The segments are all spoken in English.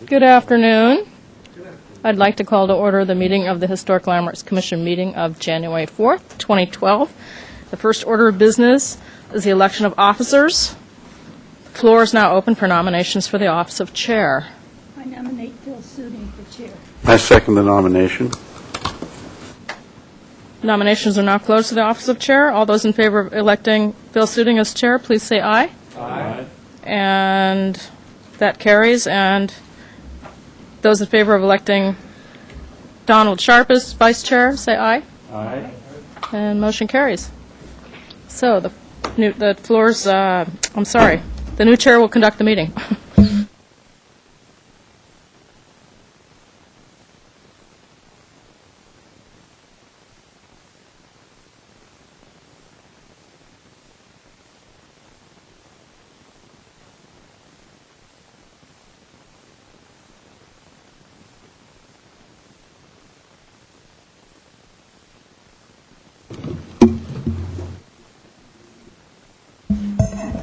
Good afternoon. I'd like to call to order the meeting of the Historic Landmarks Commission meeting of January 4th, 2012. The first order of business is the election of officers. The floor is now open for nominations for the office of chair. I nominate Phil Suding for chair. I second the nomination. Nominations are now closed to the office of chair. All those in favor of electing Phil Suding as chair, please say aye. Aye. And that carries. And those in favor of electing Donald Sharp as vice chair, say aye. Aye. And motion carries. So the floor's, I'm sorry, the new chair will conduct the meeting.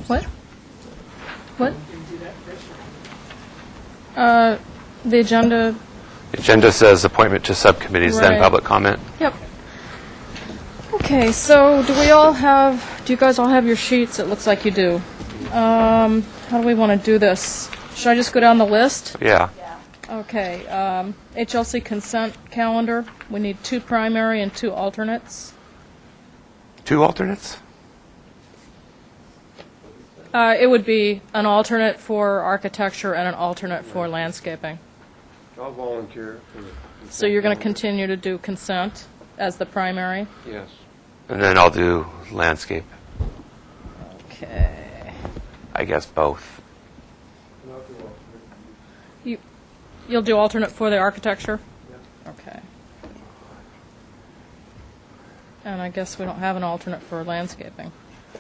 What? What? The agenda, The agenda says appointment to subcommittees, Right. then public comment. yep. Okay, so do you guys all have your sheets? It looks like you do. How do we want to do this? Should I just go down the list? Yeah. Okay, HLC consent calendar, we need 2 primary and 2 alternates. 2 alternates? It would be an alternate for architecture and an alternate for landscaping. I'll volunteer. So you're going to continue to do consent as the primary? Yes. And then I'll do landscape. Okay. I guess both. You'll do alternate for the architecture? Okay. And I guess we don't have an alternate for landscaping.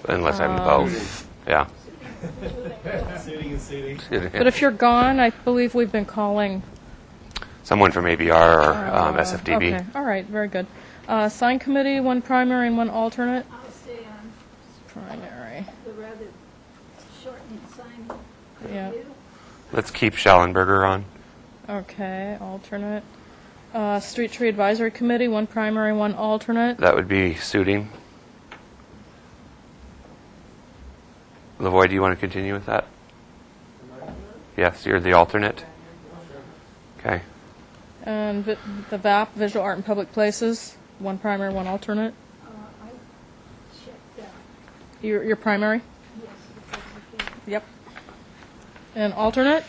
Unless I'm both. Yeah. But if you're gone, I believe we've been calling... Someone from ABR or SFDB. Okay, all right, very good. Sign committee, 1 primary and 1 alternate? I'll stay on Primary, the rather shortened sign. yeah. Let's keep Schallenberger on. Okay, alternate. Street Tree Advisory Committee, 1 primary, 1 alternate. That would be suiting. Lavoy, do you want to continue with that? Yes, you're the alternate. Okay. And the VAP, Visual Art and Public Places, 1 primary, 1 alternate. I checked that. Your primary? Yes, because I think Yep. And alternate?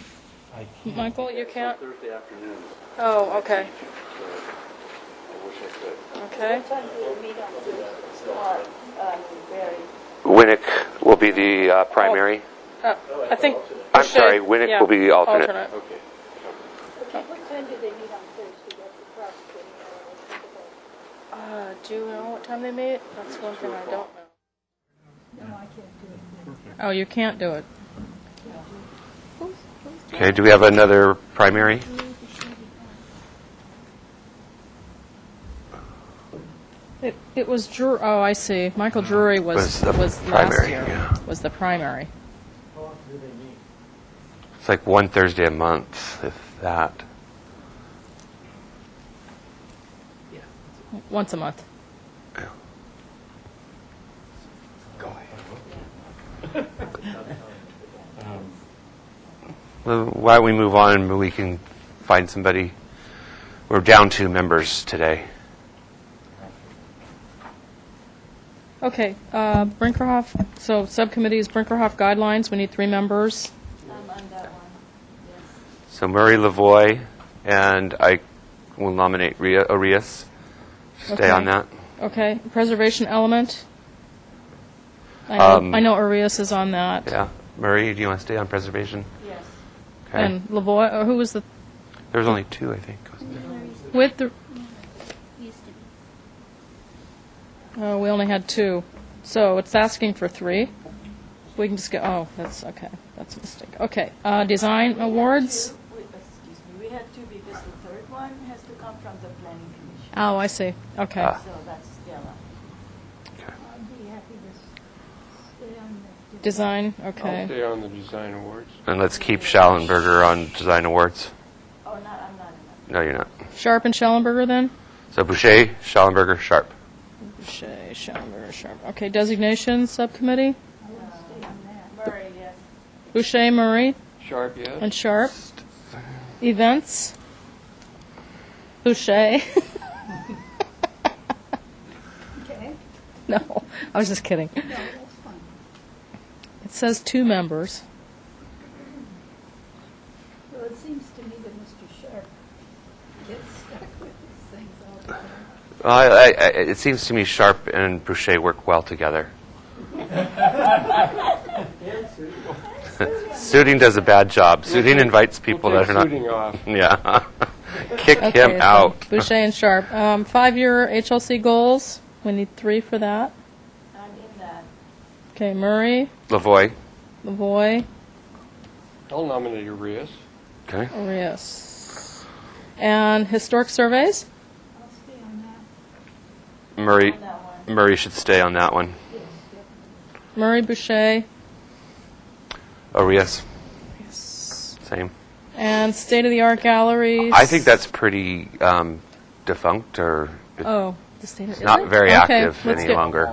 Michael, you can't? Thursday afternoon. Oh, okay. I wish I could. Okay. what time do you meet on Thursday? Very. Winnick will be the primary. I think... I'm sorry, Winnick yeah, will be the alternate. Okay. Okay, what time do they meet on Thursday? That's the prosecuting. Do you know what time they meet? That's one thing I don't know. No, I can't do it. Oh, you can't do it. Okay, do we have another primary? It was Drury. Oh, I see. Michael Drury was the last primary, year. yeah. Was the primary. It's like 1 Thursday a month, if that. Once a month. Yeah. Well, why don't we move on and we can find somebody. We're down 2 members today. Okay, Brinkerhoff. So subcommittees, Brinkerhoff guidelines. We need 3 members. I'm on that one. So Murray Lavoy, and I will nominate Arias. Stay Okay. on that. Okay, preservation element. I Um, know Arias is on that. Yeah. Murray, do you want to stay on preservation? Yes. Okay. And Lavoy. Who was the There's only 2, I think. Wasn't there? with the? Used to be. Oh, we only had 2, so it's asking for 3. We can just get. Oh, that's okay. That's a mistake. Okay, design awards. Excuse me, we had 2 because the third one has to come from the planning commission. Oh, I see. Okay. Ah. So that's Stella. Okay. I'd be happy to stay on the Design. I'll Okay. stay on the design awards. And let's keep Schallenberger on design awards. No, you're not. Sharp and Schellenberger then? So Boucher, Schallenberger, Sharp. Boucher, Schellenberger, Sharp. Okay, designation subcommittee? Murray, yes. Boucher, Murray, Sharp, yes. and Sharp. Events? Boucher. Okay, No, I was just kidding. no, that's fine. It says 2 members. Well, it seems to me that Mr. Sharp gets stuck with these things all the time. It seems to me Sharp and Boucher work well together. Suding does a bad job. Suding invites people We'll that take are not. Suding off. Yeah. Kick Okay, him so out. Boucher and Sharp. 5-year HLC goals. We need 3 for that. I'm in that. Okay, Murray, Lavoy. Lavoy, I'll nominate Urias. Okay. Arias. And historic surveys? I'll stay on that. Murray. On that one. Murray should stay on that one. Yes, definitely. Murray, Boucher. Arias. Yes. Same. And state-of-the-art galleries. I think that's pretty defunct or Oh, the state of not very Okay, active let's any get- longer.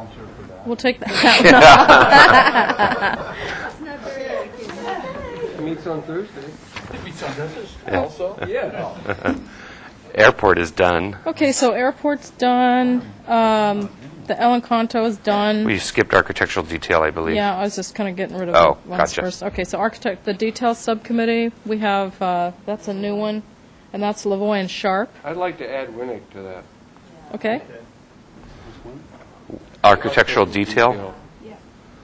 We'll take that. That's not very accurate. It meets on Thursday. Also? Yeah. Airport is done. Okay, so airport's done. The El Encanto is done. We skipped architectural detail, I believe. Yeah, I was just kind of getting rid of Oh, the ones gotcha. first. Okay, so the details subcommittee, we have, that's a new one, and that's Lavoy and Sharp. I'd like to add Winnick to that. Okay, Architectural detail.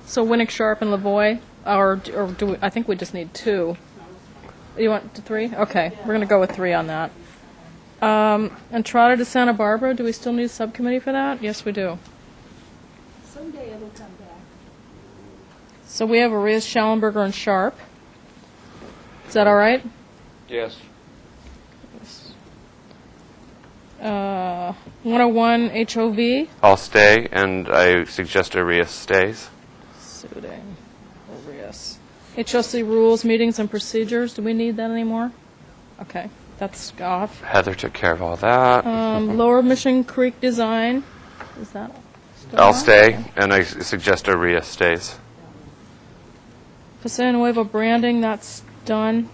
so Winnick, Sharp, and Lavoy, or do we, I think we just need 2. You want 3? Okay, we're going to go with 3 on that. Entrada de Santa Barbara, do we still need a subcommittee for that? Yes, we do. Someday it'll come back. So we have Arias, Schallenberger, and Sharp. Is that all right? Yes. 101 HOV. I'll stay, and I suggest Arias stays. Suiting. Arias. HOC rules, meetings, and procedures. Do we need that anymore? Okay, that's off. Heather took care of all that. Lower Mission Creek design. Is that still I'll on? stay, and I suggest Arias stays. Paseo Nuevo branding, that's done.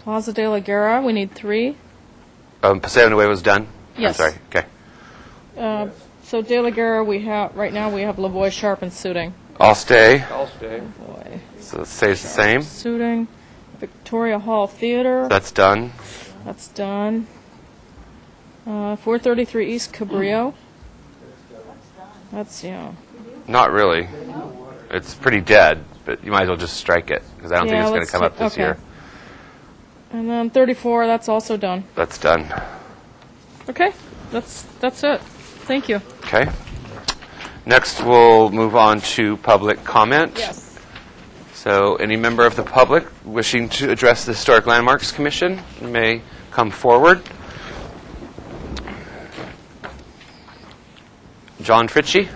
Plaza de la Guerra, we need 3. Paseo Nuevo's done? Yes. I'm sorry. Okay. So de la Guerra, right now we have Lavoy, Sharp, and Suiting. I'll stay. I'll stay. Lavoy, So it stays the same. Suiting. Victoria Hall Theater, That's done. that's done. 433 East Cabrillo. That's, yeah. Not really. It's pretty dead, but you might as well just strike it, because I don't think Yeah, it's going let's to come up take- this okay. year. And then 34, that's also done. That's done. Okay, that's it. Thank you. Okay. Next, we'll move on to public comment. Yes. So any member of the public wishing to address the Historic Landmarks Commission may come forward. John Fritchie.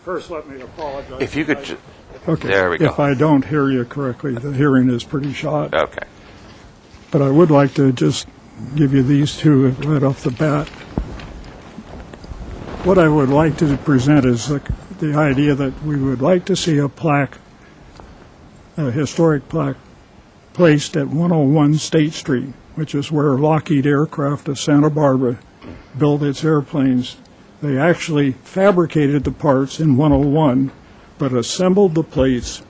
First, let me apologize. If you could, Okay. there we go. If I don't hear you correctly, the hearing is pretty shot. okay. But I would like to just give you these 2 right off the bat. What I would like to present is the idea that we would like to see a plaque, a historic plaque, placed at 101 State Street, which is where Lockheed Aircraft of Santa Barbara built its airplanes. They actually fabricated the parts in 101, but assembled the planes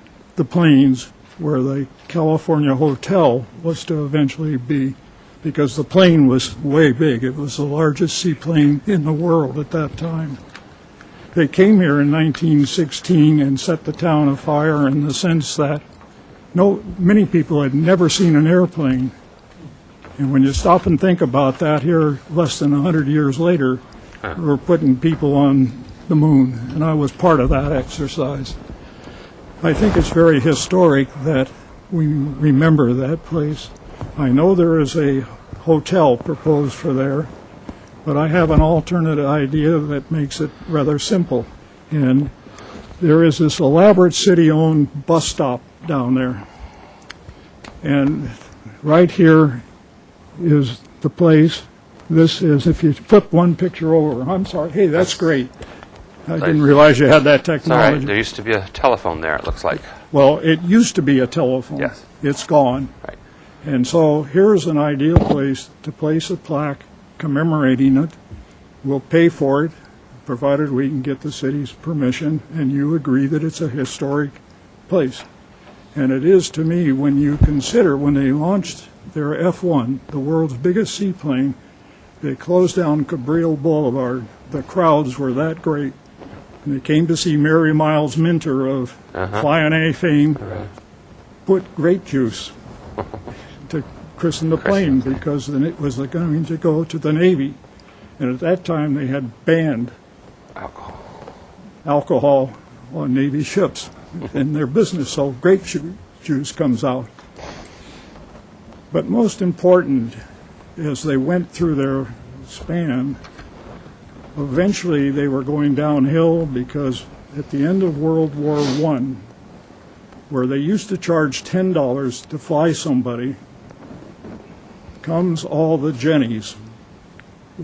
where the California Hotel was to eventually be, because the plane was way big. It was the largest seaplane in the world at that time. They came here in 1916 and set the town afire in the sense that many people had never seen an airplane. And when you stop and think about that, here, less than 100 years later, we're putting people on the moon, and I was part of that exercise. I think it's very historic that we remember that place. I know there is a hotel proposed for there, but I have an alternate idea that makes it rather simple. And there is this elaborate city-owned bus stop down there. And right here is the place. This is, if you flip one picture over, I'm sorry, hey, that's great. I didn't realize you had that It's all right. technology. There used to be a telephone there, it looks like. Well, it used to be a telephone. Yes. It's gone. Right. And so here's an ideal place to place a plaque commemorating it. We'll pay for it, provided we can get the city's permission, and you agree that it's a historic place. And it is to me, when you consider, when they launched their F-1, the world's biggest seaplane, they closed down Cabrillo Boulevard. The crowds were that great. And they came to see Mary Miles Minter of Flying A fame put grape juice to christen the plane because then it was going to go to the Navy. And at that time they had banned alcohol on Navy ships in their business, so grape juice comes out. But most important, as they went through their span, eventually they were going downhill because at the end of World War I, where they used to charge $10 to fly somebody, comes all the Jennies,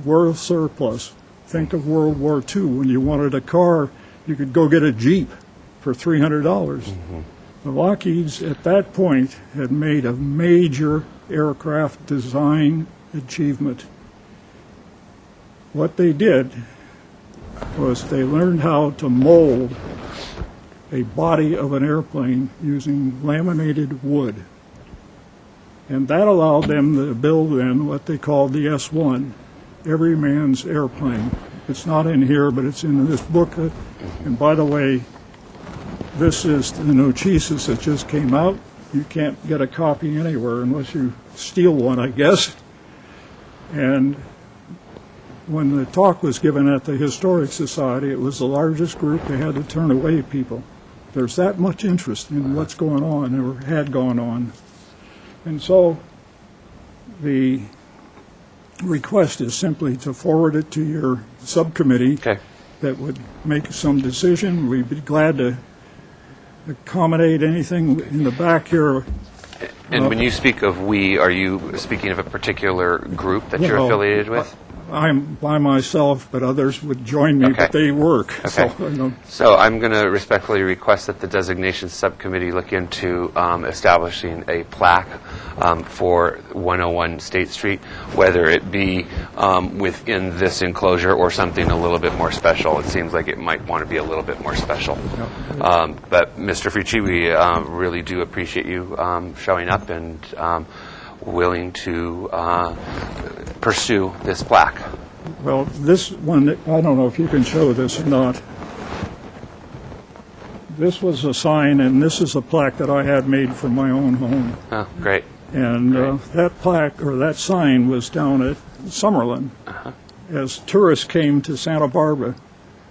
world surplus. Think of World War II. When you wanted a car, you could go get a Jeep for $300. The Lockheeds at that point had made a major aircraft design achievement. What they did was they learned how to mold a body of an airplane using laminated wood. And that allowed them to build then what they called the S-1, every man's airplane. It's not in here, but it's in this booklet. And by the way, this is the notices that just came out. You can't get a copy anywhere unless you steal one, I guess. And when the talk was given at the Historic Society, it was the largest group. They had to turn away people. There's that much interest in what's going on or had gone on. And so the request is simply to forward it to your subcommittee that would make some decision. We'd be glad to accommodate anything in the back here. And when you speak of we, are you speaking of a particular group that you're Well, affiliated with? I'm by myself, but others would join me, Okay. but they work. Okay. So, So I'm going to respectfully request that the designation subcommittee look into establishing a plaque for 101 State Street, whether it be within this enclosure or something a little bit more special. It seems like it might want to be a little bit more special. But Mr. Fricci, we really do appreciate you showing up and willing to pursue this plaque. well, this one, I don't know if you can show this or not. This was a sign, and this is a plaque that I had made for my own home. Oh, great. And that plaque, or that sign, was down at Summerlin. As tourists came to Santa Barbara,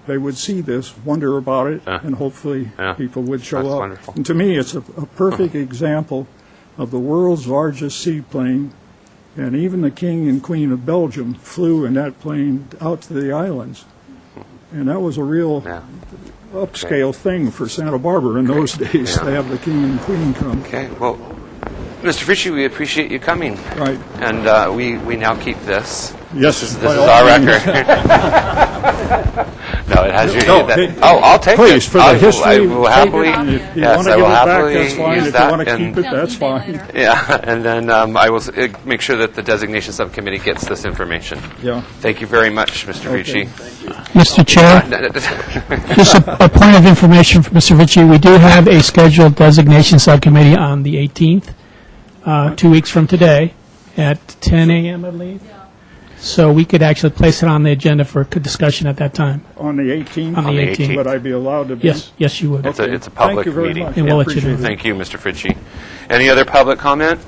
they would see this, wonder about it, and hopefully people would show That's up. wonderful. And to me, it's a perfect example of the world's largest seaplane, and even the King and Queen of Belgium flew in that plane out to the islands. And that was a real upscale thing for Santa Barbara in those days, to have the King and Queen come. Okay, well, Mr. Fricci, we appreciate you coming. Right. And we now keep this. Yes, This is by our all means. record. No, it has your No, name. hey, I'll take Please, it. for the I history, will take happily. it. If you Yes, want to I give will it back, happily that's fine. use If that you want to and- keep it, that's fine. Yeah, and then I will make sure that the designation subcommittee gets this information. Yeah. Thank you very much, Mr. Okay. Ricci. Mr. Chair, just a point of information for Mr. Ritchie. We do have a scheduled designation subcommittee on the 18th, 2 weeks from today, at 10 a.m., I believe. So we could actually place it on the agenda for discussion at that time. On the 18th? On the 18th. Would I be allowed to be? Yes, you would. It's a Thank public you very meeting. much. And we'll I let you appreciate know. it. Thank you, Mr. Fricci. Any other public comment?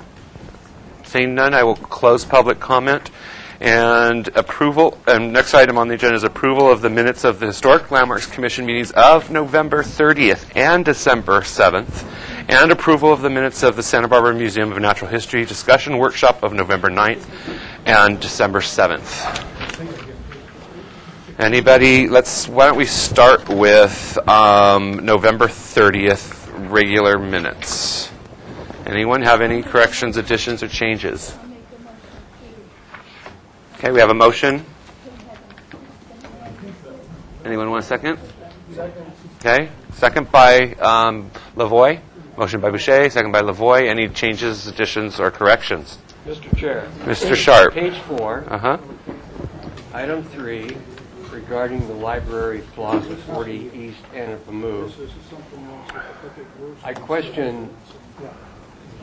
Seeing none, I will close public comment. And approval, and next item on the agenda is approval of the minutes of the Historic Landmarks Commission meetings of November 30th and December 7th, and approval of the minutes of the Santa Barbara Museum of Natural History discussion workshop of November 9th and December 7th. Anybody, why don't we start with November 30th regular minutes? Anyone have any corrections, additions, or changes? Okay, we have a motion. Anyone want a second? Okay, second by Lavoie. Motion by Boucher, second by Lavoie. Any changes, additions, or corrections? Mr. Chair. Mr. Sharp. Page 4, Uh-huh. item 3, regarding the Library Plaza, 40 East Anapamu. I question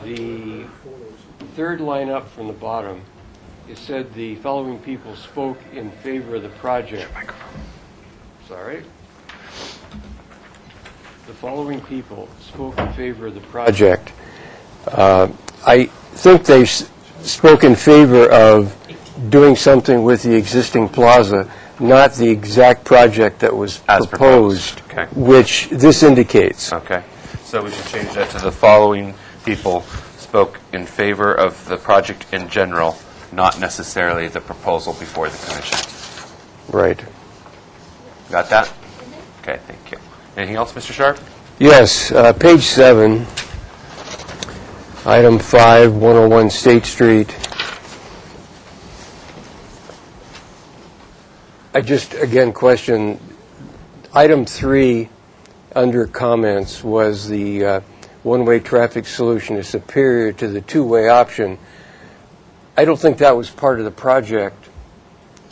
the third line up from the bottom. It said the following people spoke in favor of the project. Sorry. The following people spoke in favor of the project. I think they spoke in favor of doing something with the existing plaza, not the exact project that was As proposed, proposed. Okay. which this indicates. Okay, so we should change that to the following people spoke in favor of the project in general, not necessarily the proposal before the commission. Right. Got that? Okay, thank you. Anything else, Mr. Sharp? Yes, page 7, item 5, 101 State Street. I just, again, question, item 3 under comments was the one-way traffic solution is superior to the two-way option. I don't think that was part of the project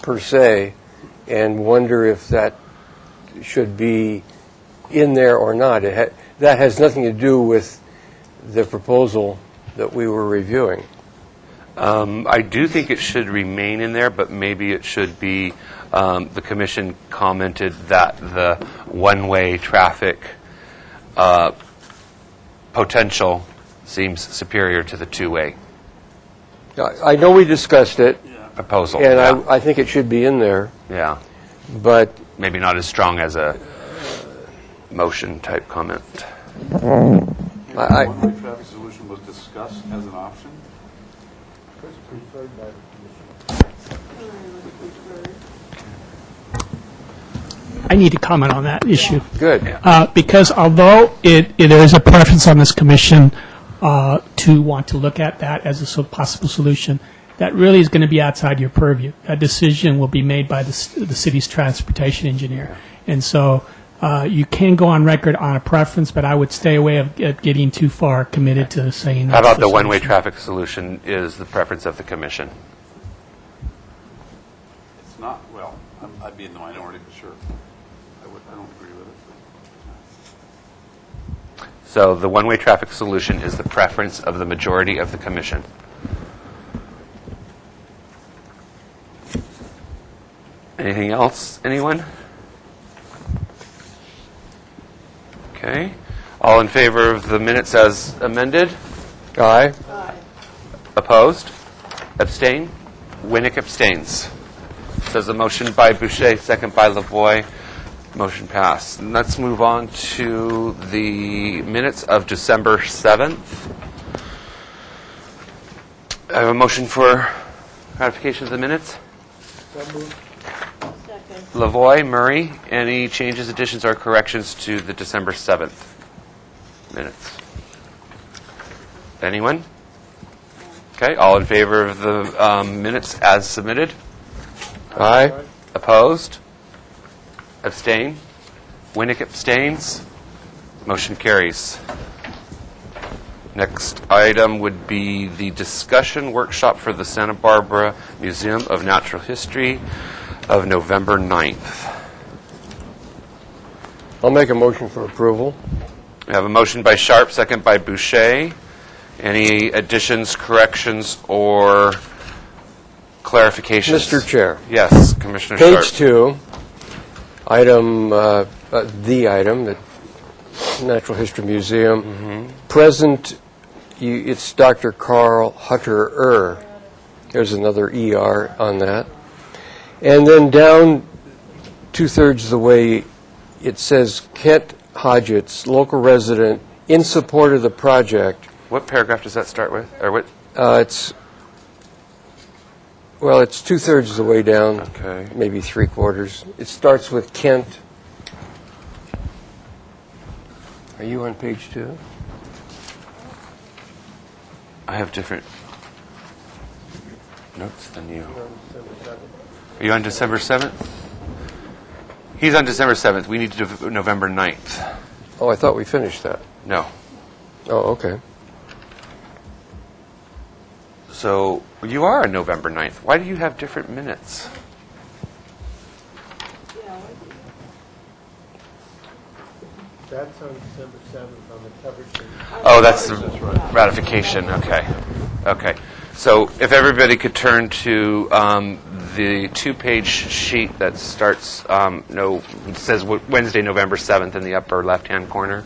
per se, and wonder if that should be in there or not. That has nothing to do with the proposal that we were reviewing. I do think it should remain in there, but maybe it should be, the commission commented that the one-way traffic potential seems superior to the two-way I know we discussed it, proposal. and Yeah. I think it should be in there, Yeah, but maybe not as strong as a motion-type comment. I, One-way traffic solution was discussed as an option? I need to comment on that issue. good. Because although there is a preference on this commission to want to look at that as a possible solution, that really is going to be outside your purview. That decision will be made by the city's transportation engineer. And so you can go on record on a preference, but I would stay away of getting too far committed to saying How that's about the solution. one-way traffic solution is the preference of the commission? It's not, well, I'd be in the minority for sure. I don't agree with it. So the one-way traffic solution is the preference of the majority of the commission. Anything else, anyone? Okay. All in favor of the minutes as amended? Aye. Opposed? Abstain? Winnick abstains. Says a motion by Boucher, second by Lavoie. Motion passed. And let's move on to the minutes of December 7th. I have a motion for ratification of the minutes. Second. Lavoie, Murray, any changes, additions, or corrections to the December 7th minutes? Anyone? Okay, all in favor of the minutes as submitted? Aye. Opposed? Abstain? Winnick abstains? Motion carries. Next item would be the discussion workshop for the Santa Barbara Museum of Natural History of November 9th. I'll make a motion for approval. We have a motion by Sharp, second by Boucher. Any additions, corrections, or clarifications? Mr. Chair. Yes, Commissioner Sharp. Page 2, item, the item, the Natural History Museum. Present, it's Dr. Carl Hutter. There's another ER on that. And then down 2/3 of the way, it says Kent Hodgetts, local resident, in support of the project. What paragraph does that start with? Or what? It's Well, it's two-thirds of the way down. Okay. Maybe three-quarters. It starts with Kent. Are you on page 2? I have different notes than you. Are you on December 7th? He's on December 7th. We need to do November 9th. Oh, I thought we finished that. No. Oh, okay. So you are on November 9th. Why do you have different minutes? That's on December 7th on the cover sheet. Oh, that's the ratification. Okay. Okay. So if everybody could turn to the two-page sheet that starts, it says Wednesday, November 7th in the upper left-hand corner.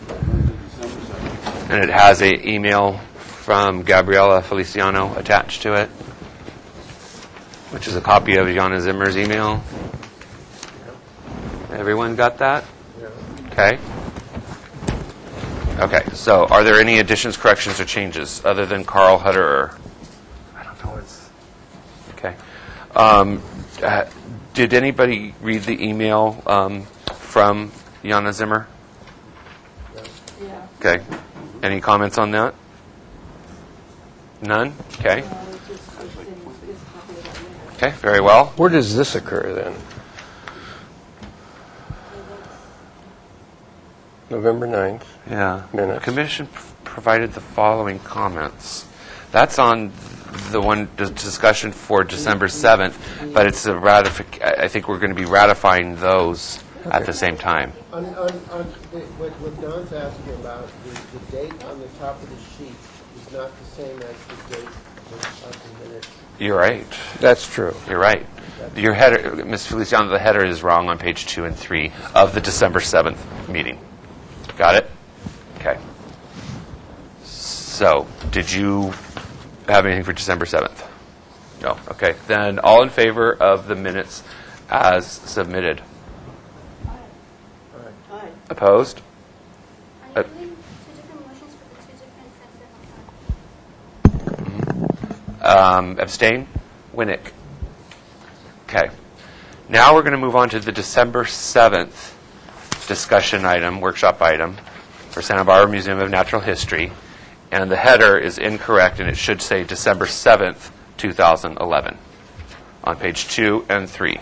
And it has an email from Gabriela Feliciano attached to it, which is a copy of Jana Zimmer's email. Everyone got that? Okay. Okay, so are there any additions, corrections, or changes other than Carl Hutterer? I don't know. Okay. Did anybody read the email from Jana Zimmer? Yeah. Okay. Any comments on that? None? Okay. Okay, very well. Where does this occur, then? November 9th. Yeah. Minutes. The commission provided the following comments. That's on the one discussion for December 7th, but it's a I think we're going to be ratifying those at the same time. What Don's asking about, the date on the top of the sheet is not the same as the date of the minutes. You're right. That's true. You're right. Your header, Ms. Feliciano, the header is wrong on page 2 and 3 of the December 7th meeting. Got it? Okay. So, did you have anything for December 7th? No. Okay. Then all in favor of the minutes as submitted? Aye. Opposed? Are you doing two different motions for the two different sets of Abstain? Winnick. Okay. Now we're going to move on to the December 7th discussion item, workshop item, for Santa Barbara Museum of Natural History. And the header is incorrect, and it should say December 7th, 2011, on page 2 and 3.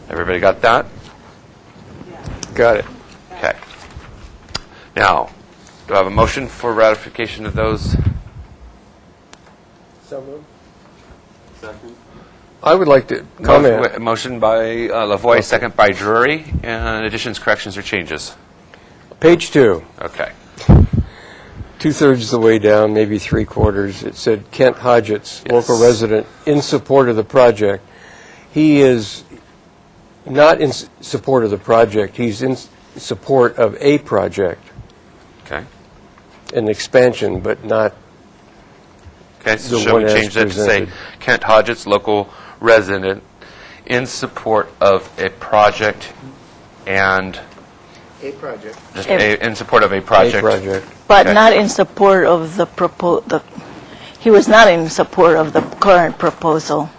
Everybody got that? Got it. Okay. Now, do I have a motion for ratification of those? So moved. I would like to comment. Motion by Lavoie, second by Drury. And additions, corrections, or changes? Page 2, Okay. two-thirds of the way down, maybe three-quarters. It said Kent Hodgetts, Yes. local resident, in support of the project. He is not in support of the project. He's in support of a project, Okay. an expansion, but not. Okay, so The shall we one as change that to say presented. Kent Hodgetts, local resident, in support of a project and A project. just in support of a project? A project. But Okay. not in support of he was not in support of the current proposal.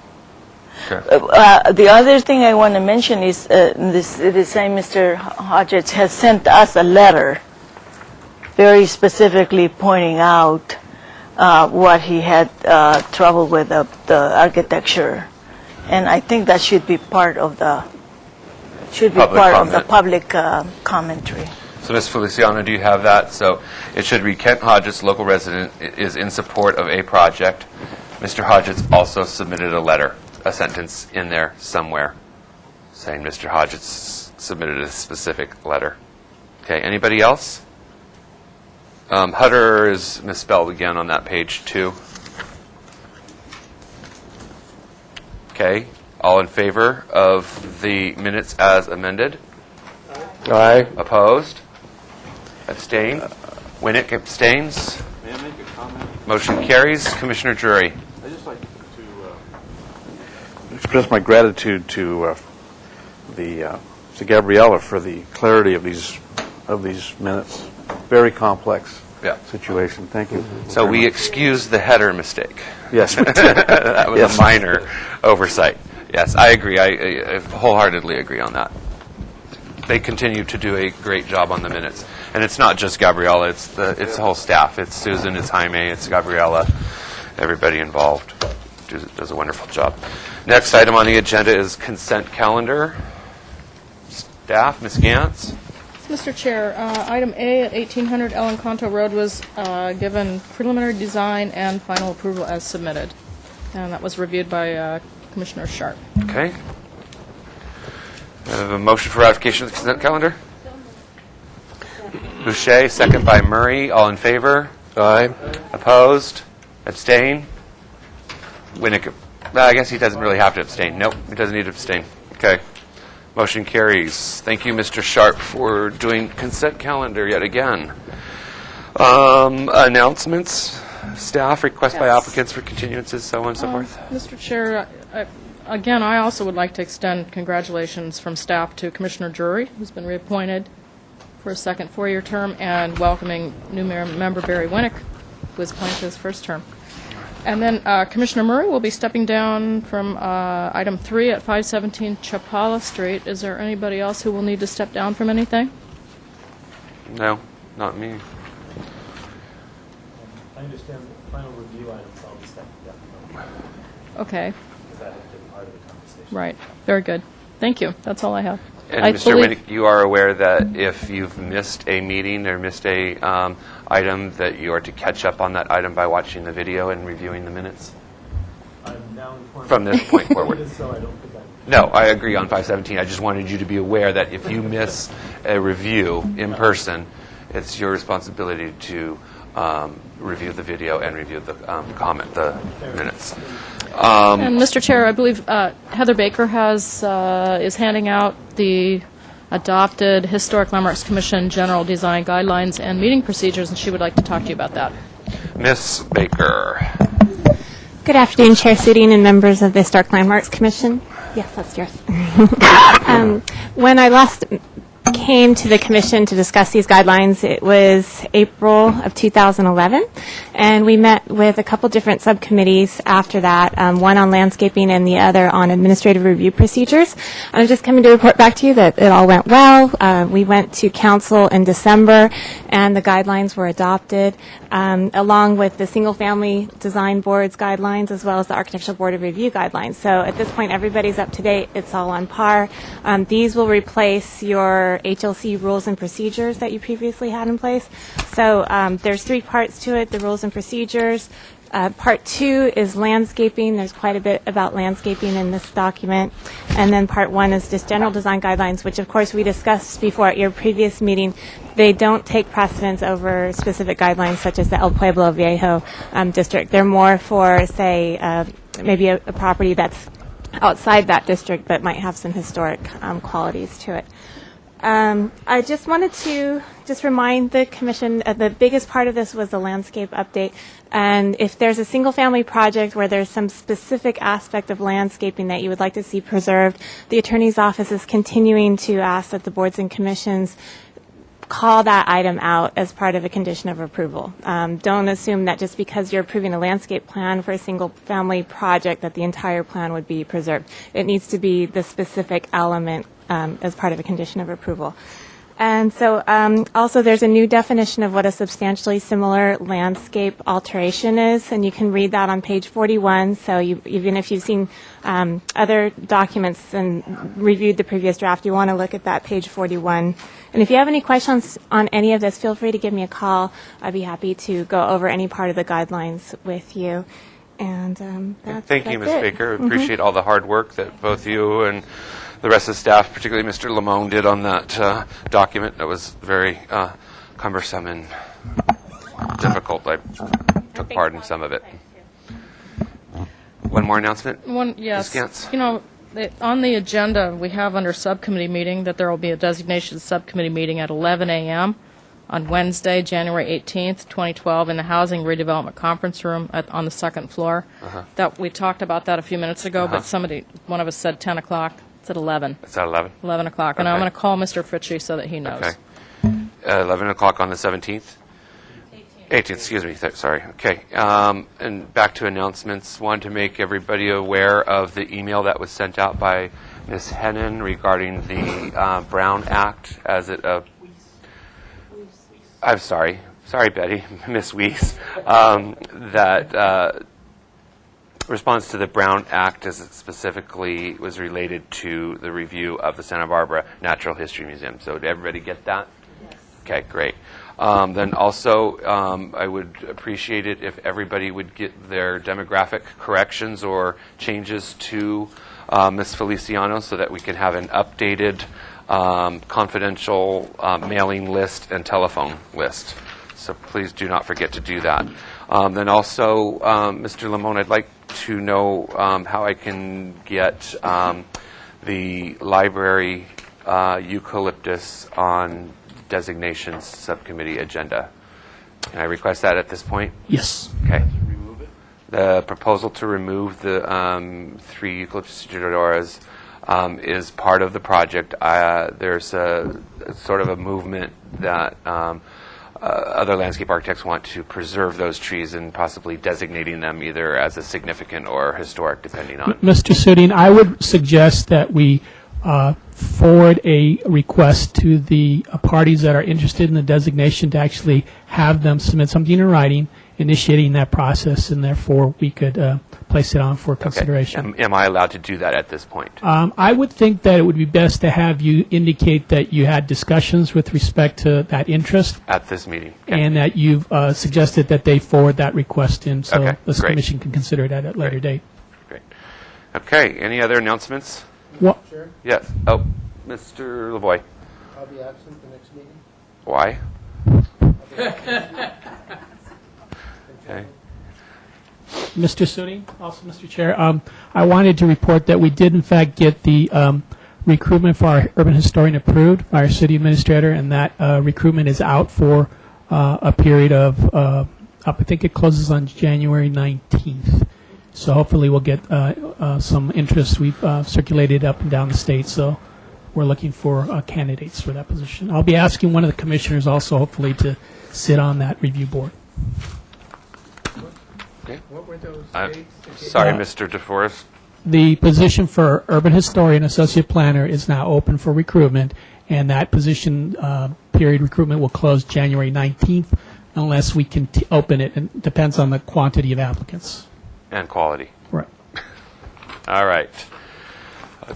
Sure. The other thing I want to mention is the same Mr. Hodgetts has sent us a letter very specifically pointing out what he had trouble with the architecture. And I think that should be part of the public commentary. So, Ms. Feliciano, do you have that? So it should read Kent Hodgetts, local resident, is in support of a project. Mr. Hodgetts also submitted a letter, a sentence in there somewhere saying Mr. Hodgetts submitted a specific letter. Okay, anybody else? Hutter is misspelled again on that page, too. Okay, all in favor of the minutes as amended? Aye. Opposed? Abstain? Winnick abstains. May I make a comment? Motion carries. Commissioner Drury. I'd just like to express my gratitude to Gabriella for the clarity of these minutes. Very complex. Yeah. situation. Thank you. So we excused the header mistake. Yes. That was Yes. a minor oversight. Yes, I agree. I wholeheartedly agree on that. They continue to do a great job on the minutes. And it's not just Gabriella, it's the whole staff. It's Susan, it's Jaime, it's Gabriella. Everybody involved does a wonderful job. Next item on the agenda is consent calendar. Staff, Ms. Gantz. Mr. Chair, item A at 1800 Ellen Conto Road was given preliminary design and final approval as submitted. And that was reviewed by Commissioner Sharp. Okay. I have a motion for ratification of the consent calendar. Boucher, second by Murray. All in favor? Aye. Opposed? Abstain? Winnick. I guess he doesn't really have to abstain. Nope, he doesn't need to abstain. Okay. Motion carries. Thank you, Mr. Sharp, for doing consent calendar yet again. Announcements. Staff, request by Yes. applicants for continuances, so on and so forth. Mr. Chair, again, I also would like to extend congratulations from staff to Commissioner Drury, who's been reappointed for a second four-year term, and welcoming new member Barry Winnick, who was appointed to his first term. And then Commissioner Murray will be stepping down from item 3 at 517 Chapala Street. Is there anybody else who will need to step down from anything? No, not me. I understand the final review items I'll be stepping down from, Okay, because that has been part of the conversation. right. Very good. Thank you. That's all I have. And I Mr. believe- Winnick, you are aware that if you've missed a meeting or missed a item, that you are to catch up on that item by watching the video and reviewing the minutes? I'm now informed. From this point forward. So I don't think I. No, I agree on 517. I just wanted you to be aware that if you miss a review in person, it's your responsibility to review the video and review the the minutes. And Mr. Chair, I believe Heather Baker is handing out the adopted Historic Landmarks Commission General Design Guidelines and Meeting Procedures, and she would like to talk to you about that. Ms. Baker. Good afternoon, Chair Suding and members of the Historic Landmarks Commission. Yes, that's yours. When I last came to the Commission to discuss these guidelines, it was April of 2011, and we met with a couple different subcommittees after that, one on landscaping and the other on administrative review procedures. I'm just coming to report back to you that it all went well. We went to Council in December, and the guidelines were adopted, along with the Single Family Design Board's guidelines, as well as the Architectural Board of Review guidelines. So at this point, everybody's up to date. It's all on par. These will replace your HLC rules and procedures that you previously had in place. So there's 3 parts to it, the rules and procedures. Part 2 is landscaping. There's quite a bit about landscaping in this document. And then Part 1 is just general design guidelines, which of course we discussed before at your previous meeting. They don't take precedence over specific guidelines such as the El Pueblo Viejo district. They're more for, say, maybe a property that's outside that district but might have some historic qualities to it. I just wanted to remind the Commission the biggest part of this was the landscape update. And if there's a single-family project where there's some specific aspect of landscaping that you would like to see preserved, the Attorney's Office is continuing to ask that the boards and commissions call that item out as part of a condition of approval. Don't assume that just because you're approving a landscape plan for a single-family project that the entire plan would be preserved. It needs to be the specific element as part of a condition of approval. And so also there's a new definition of what a substantially similar landscape alteration is, and you can read that on page 41. So even if you've seen other documents and reviewed the previous draft, you want to look at that page 41. And if you have any questions on any of this, feel free to give me a call. I'd be happy to go over any part of the guidelines with you. And Thank you, that's Ms. it. Baker. Appreciate all the hard work that both you and the rest of the staff, particularly Mr. Lamone, did on that document. That was very cumbersome and difficult. I took part in some of it. One more announcement? Yes. Ms. Gantz? You know, on the agenda, we have under subcommittee meeting that there will be a designation subcommittee meeting at 11 a.m. on Wednesday, January 18th, 2012, in the Housing Redevelopment Conference Room on the second floor. That we talked about that a few minutes ago, but one of us said 10 o'clock. It's at 11. It's at 11? 11 o'clock. And I'm Okay. going to call Mr. Fritchie so that he knows. Okay. 11 o'clock on the 17th? 18th, excuse me, sorry. Okay. And back to announcements. Wanted to make everybody aware of the email that was sent out by Ms. Hennon regarding the Brown Act as it... I'm sorry. Sorry, Betty. Ms. Weiss. That response to the Brown Act as it specifically was related to the review of the Santa Barbara Natural History Museum. So did everybody get that? Yes. Okay, great. Then also, I would appreciate it if everybody would get their demographic corrections or changes to Ms. Feliciano so that we can have an updated confidential mailing list and telephone list. So please do not forget to do that. Then also, Mr. Limon, I'd like to know how I can get the library eucalyptus on designations subcommittee agenda. Can I request that at this point? Yes. Okay. The proposal to remove the 3 eucalyptus deodoras is part of the project. There's a sort of a movement that other landscape architects want to preserve those trees and possibly designating them either as a significant or historic, depending on. Mr. Suding, I would suggest that we forward a request to the parties that are interested in the designation to actually have them submit something in writing, initiating that process, and therefore we could place it on for consideration. Am I allowed to do that at this point? I would think that it would be best to have you indicate that you had discussions with respect to that interest At this meeting. Okay. and that you've suggested that they forward that request in so Okay, this great. commission can consider it at a later date. Great. Okay. Any other announcements? What? Chair, Yes. Oh, Mr. Lavoie. I'll be absent the next meeting. Why? Okay. Mr. Suding, also Mr. Chair, I wanted to report that we did in fact get the recruitment for our urban historian approved by our city administrator, and that recruitment is out for a period of, I think it closes on January 19th. So hopefully we'll get some interest. We've circulated up and down the state, so we're looking for candidates for that position. I'll be asking one of the commissioners also hopefully to sit on that review board. What were those dates? Sorry, Mr. DeForest. The position for urban historian associate planner is now open for recruitment, and that position period recruitment will close January 19th unless we can open it. It depends on the quantity of applicants. And quality. Right. All right.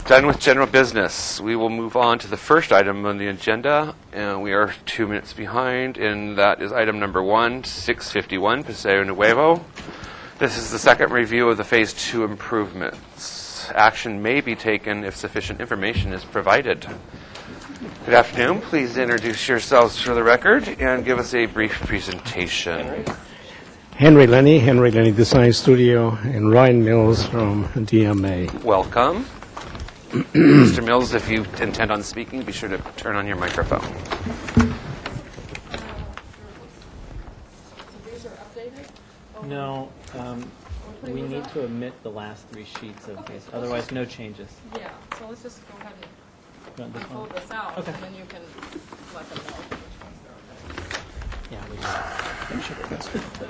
Done with general business. We will move on to the first item on the agenda, and we are 2 minutes behind, and that is item number 1, 651, Paseo Nuevo. This is the second review of the Phase 2 improvements. Action may be taken if sufficient information is provided. Good afternoon. Please introduce yourselves for the record and give us a brief presentation. Henry Lenny Design Studio, and Ryan Mills from DMA. Welcome. Mr. Mills, if you intend on speaking, be sure to turn on your microphone. No, we need to omit the last 3 sheets of this, otherwise no changes. Yeah, so let's just go ahead You want this and pull one? this out, Okay. and then you can let them know which ones they're okay. Yeah, we do. But then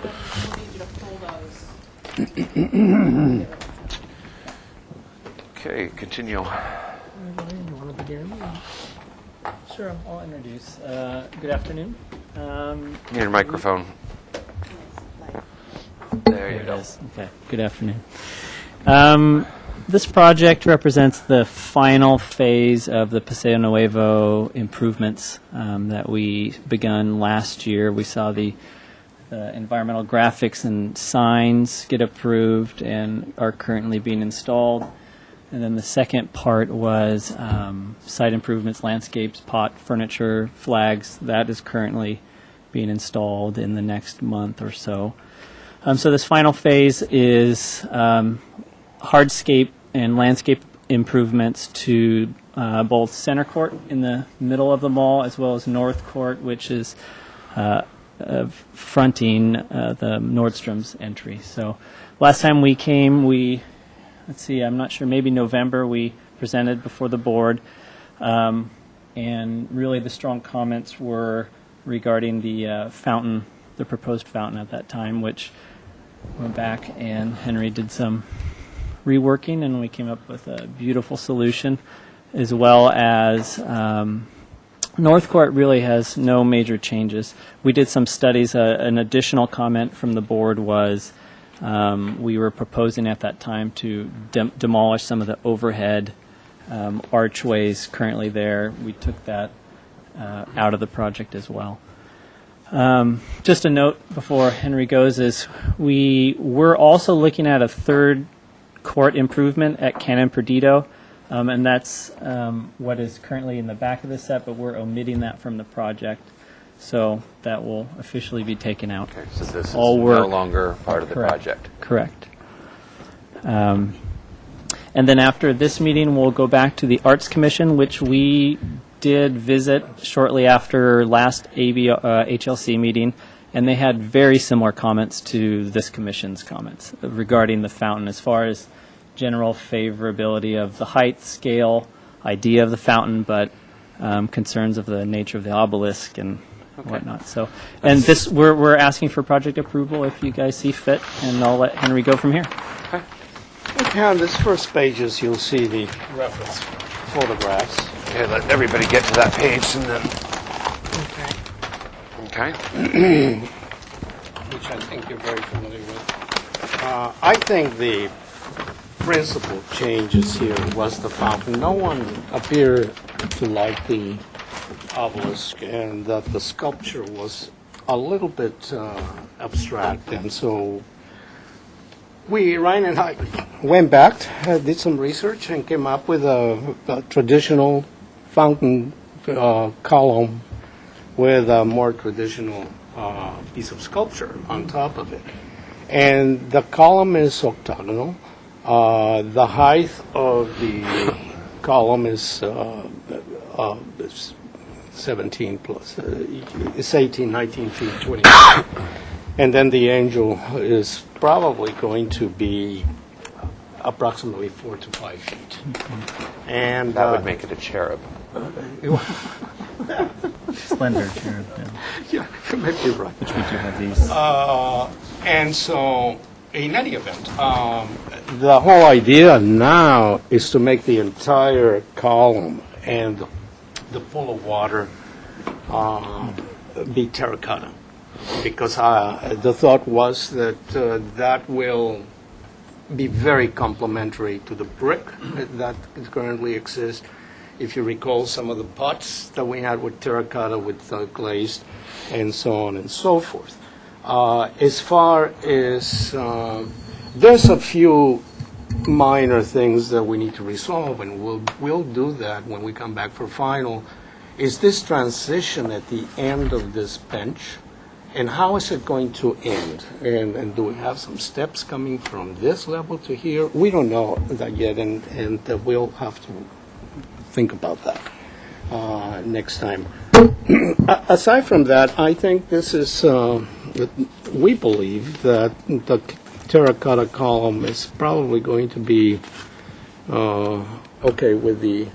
we'll need you to pull those. Okay, continue. Sure, I'll introduce. Good afternoon. Your microphone. There you There it go. is. Okay, good afternoon. This project represents the final phase of the Paseo Nuevo improvements that we begun last year. We saw the environmental graphics and signs get approved and are currently being installed. And then the second part was site improvements, landscapes, pot, furniture, flags. That is currently being installed in the next month or so. So this final phase is hardscape and landscape improvements to both Center Court in the middle of the mall as well as North Court, which is fronting the Nordstrom's entry. So last time we came, let's see, I'm not sure, maybe November, we presented before the board. And really the strong comments were regarding the fountain the proposed fountain at that time, which went back and Henry did some reworking, and we came up with a beautiful solution, as well as North Court really has no major changes. We did some studies. An additional comment from the board was we were proposing at that time to demolish some of the overhead archways currently there. We took that out of the project as well. Just a note before Henry goes is we were also looking at a third court improvement at Canon Perdido, and that's what is currently in the back of the set, but we're omitting that from the project. So that will officially be taken out. Okay, so this is All no work. longer part of the Correct. project. Correct. And then after this meeting, we'll go back to the Arts Commission, which we did visit shortly after last HLC meeting, and they had very similar comments to this commission's comments regarding the fountain as far as general favorability of the height, scale, idea of the fountain, but concerns of the nature of the obelisk and whatnot. So, and this we're asking for project approval if you guys see fit, and I'll let Henry go from here. Okay, on this first pages, you'll see the reference photographs. Okay, let everybody get to that page and then. Okay. Which I think you're very familiar with. I think the principal changes here was the fountain. No one appeared to like the obelisk, and that the sculpture was a little bit abstract, and so Ryan and I went back, did some research, and came up with a traditional fountain column with a more traditional piece of sculpture on top of it. And the column is octagonal. The height of the column is 17 plus, it's 18, 19 feet, 20 feet. And then the angel is probably going to be approximately 4 to 5 feet. And That would make it a cherub. Slender cherub. yeah, you may be right. Which we do have these. And so, in any event, the whole idea now is to make the entire column and the pool of water be terracotta. Because the thought was that that will be very complementary to the brick that currently exists. If you recall some of the pots that we had with terracotta, with glazed, and so on and so forth. As far as there's a few minor things that we need to resolve, and we'll do that when we come back for final. Is this transition at the end of this bench? And how is it going to end? And do we have some steps coming from this level to here? We don't know that yet, and we'll have to think about that next time. Aside from that, I think this is, we believe that the terracotta column is probably going to be okay with the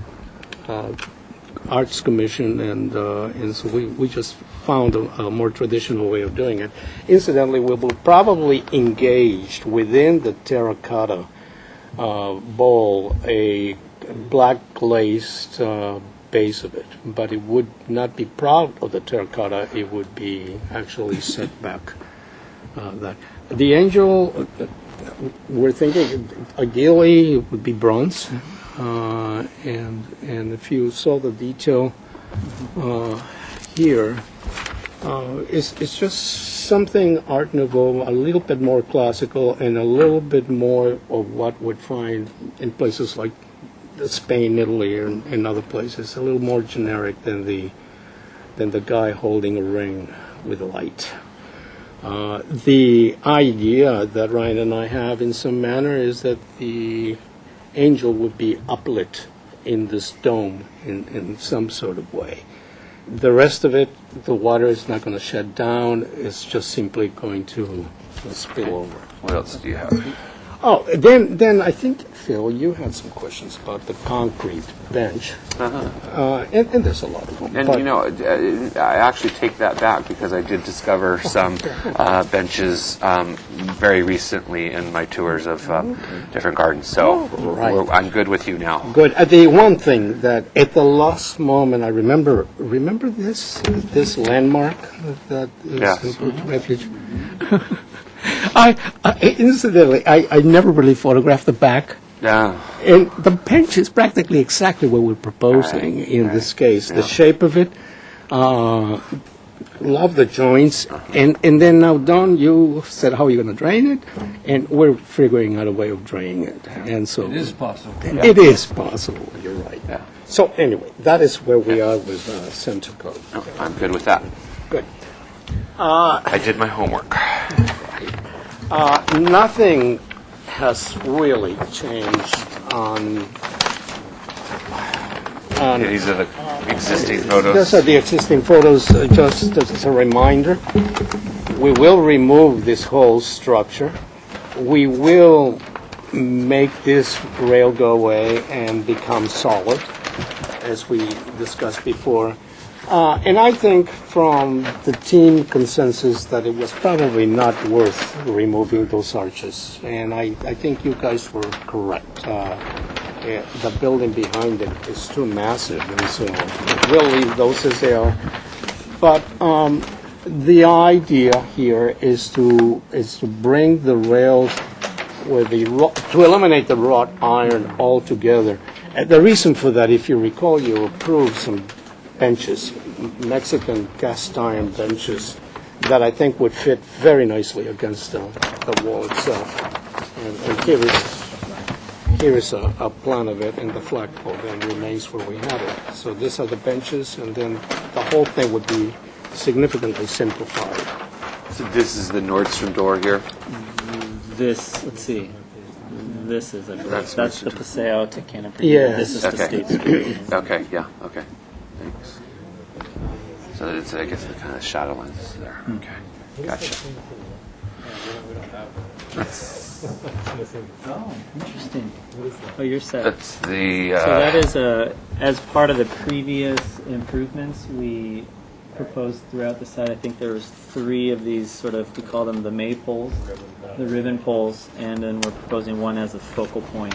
Arts Commission, and so we just found a more traditional way of doing it. Incidentally, we will probably engage within the terracotta bowl a black glazed base of it, but it would not be proud of the terracotta. It would be actually set back. That the angel, we're thinking ideally it would be bronze, and if you saw the detail here. It's just something Art Nouveau, a little bit more classical, and a little bit more of what we'd find in places like Spain, Italy, and other places. A little more generic than the guy holding a ring with a light. The idea that Ryan and I have, in some manner, is that the angel would be uplit in this dome in some sort of way. The rest of it, the water is not going to shed down. It's just simply going to spill over. What else do you have? Oh, then I think, Phil, you had some questions about the concrete bench. And there's a lot of them. And, but- you know, I actually take that back because I did discover some benches very recently in my tours of different gardens. So right. I'm good with you now. Good. The one thing that at the last moment I remember this landmark that is Yes. refuge. Incidentally, I never really photographed the back. Yeah. And the bench is practically exactly what we're proposing in this case. The shape of it, love the joints. And then now, Don, you said how you're going to drain it, and we're figuring out a way of draining it. And so It is possible. It is possible. You're right. Yeah. So anyway, that is where we are with Centerco. No, I'm good with that. Good. I did my homework. Nothing has really changed on. These are the existing photos. These are the existing photos, just as a reminder. We will remove this whole structure. We will make this rail go away and become solid, as we discussed before. And I think from the team consensus that it was probably not worth removing those arches. And I think you guys were correct. The building behind it is too massive, and so we'll leave those as they are. But the idea here is to bring the rails with to eliminate the wrought iron altogether. And the reason for that, if you recall, you approved some benches, Mexican cast iron benches, that I think would fit very nicely against the wall itself. And here is a plan of it, and the flagpole then remains where we had it. So these are the benches, and then the whole thing would be significantly simplified. So this is the Nordstrom door here. This, let's see. This is that's the Paseo to Canterbury. Yes. This is the Okay. State Street. Okay, yeah, okay. Thanks. So it's, I guess, the kind of shadow lines there. Okay, gotcha. Oh, interesting. Oh, you're set. That's the, So that is as part of the previous improvements we proposed throughout the site. I think there was 3 of these sort of, we call them the May poles, the ribbon poles, and then we're proposing one as a focal point.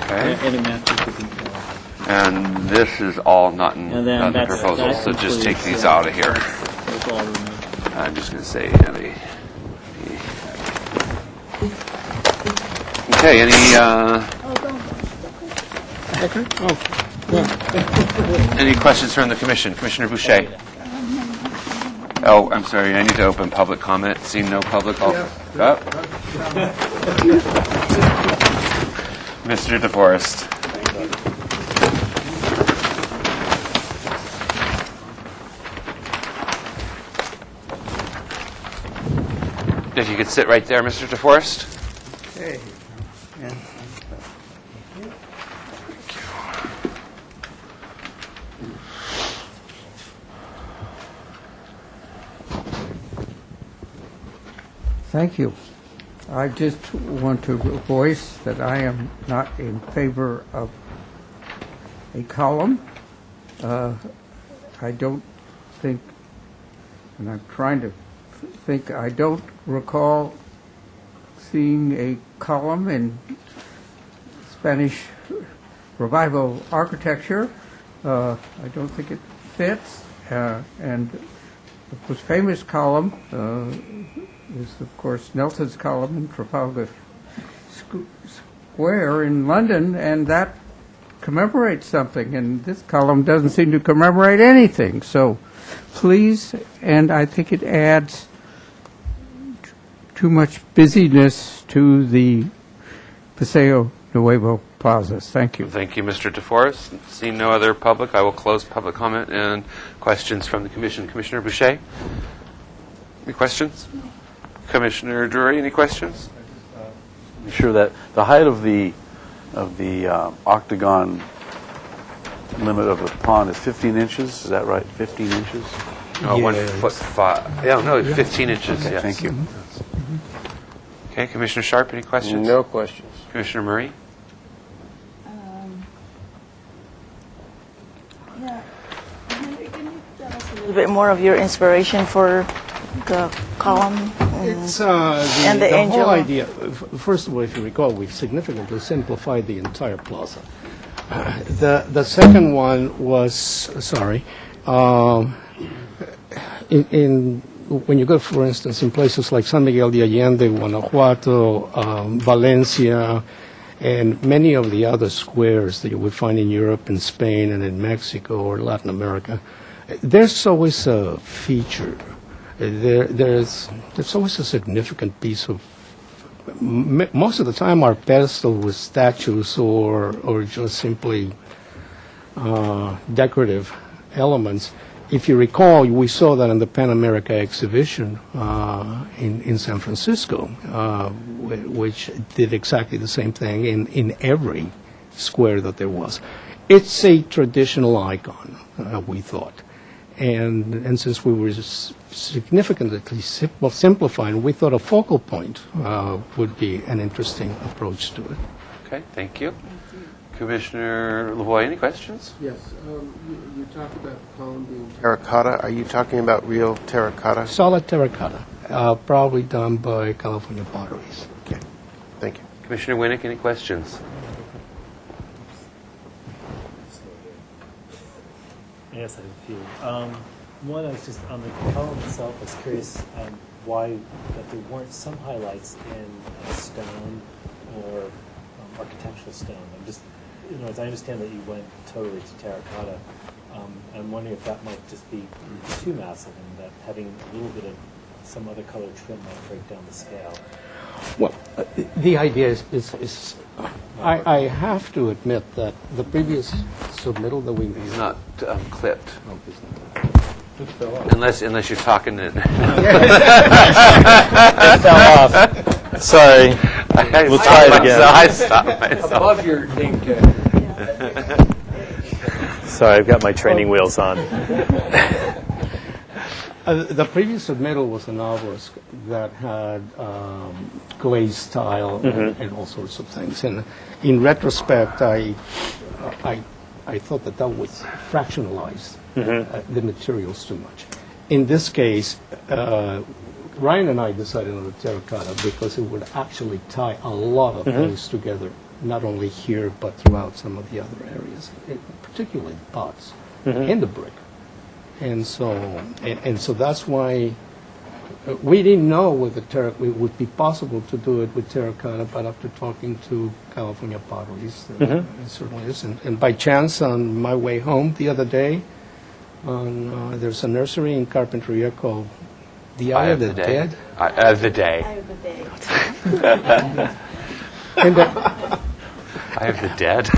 okay. And it matches the detail. And this is all not in And then the that's- proposal, that so just take concludes, these yeah. out of here. So it's all removed. I'm just going to say Okay, any questions from the commission? Commissioner Boucher? Oh, I'm sorry, I need to open public comment. Seeing no public, Mr. DeForest. If you could sit right there, Mr. DeForest. Okay. Thank you. I just want to voice that I am not in favor of a column. I don't think, and I'm trying to think, I don't recall seeing a column in Spanish Revival architecture. I don't think it fits. And the most famous column is, of course, Nelson's column in Trafalgar Square in London, and that commemorates something, and this column doesn't seem to commemorate anything. So please, and I think it adds too much busyness to the Paseo Nuevo plazas. Thank you. Thank you, Mr. DeForest. Seeing no other public, I will close public comment and questions from the commission. Commissioner Boucher? Any questions? Commissioner Drury, any questions? Be sure that the height of the octagon limit of the pond is 15 inches. Is that right? 15 inches? 1 foot 5. Yeah, no, 15 inches. Okay, Yes. thank you. Okay, Commissioner Sharp, any questions? No questions. Commissioner Murray? Yeah. Henry, can you tell us a little bit more of your inspiration for the column? It's And the the angel. whole idea. First of all, if you recall, we significantly simplified the entire plaza. The second one was when you go, for instance, in places like San Miguel de Allende, Guanajuato, Valencia, and many of the other squares that you would find in Europe and Spain and in Mexico or Latin America, there's always a feature. There's always a significant piece of. Most of the time, are pedestal with statues or just simply decorative elements. If you recall, we saw that in the Pan America exhibition in San Francisco, which did exactly the same thing in every square that there was. It's a traditional icon, we thought. And since we were significantly simplifying, we thought a focal point would be an interesting approach to it. Okay, thank you. Commissioner Lavoie, any questions? Yes. You talked about the column being terracotta. Are you talking about real terracotta? Solid terracotta, probably done by California Potteries. Okay. Thank you. Commissioner Winnick, any questions? Yes, I have a few. One, I was just on the column itself, I was curious why that there weren't some highlights in stone or architectural stone. I'm just, as I understand that you went totally to terracotta, I'm wondering if that might just be too massive and that having a little bit of some other color trim might break down the scale. Well, the idea is I have to admit that the previous submittal that we... He's not clipped. No, he's not. It fell off. Unless you're talking it. It fell off. Sorry. We'll try it again. I stopped myself. Above your name tag. Sorry, I've got my training wheels on. The previous submittal was an obelisk that had glazed tile and all sorts of things. And in retrospect, I thought that would fractionalize the materials too much. In this case, Ryan and I decided on the terracotta because it would actually tie a lot of things together, not only here but throughout some of the other areas, particularly the pots and the brick. And so that's why we didn't know whether it would be possible to do it with terracotta, but after talking to California Potteries, it certainly is. And by chance, on my way home the other day, there's a nursery in Carpinteria called The Eye of the Dead. Eye of the Day. Eye of the day. And Eye of the Dead.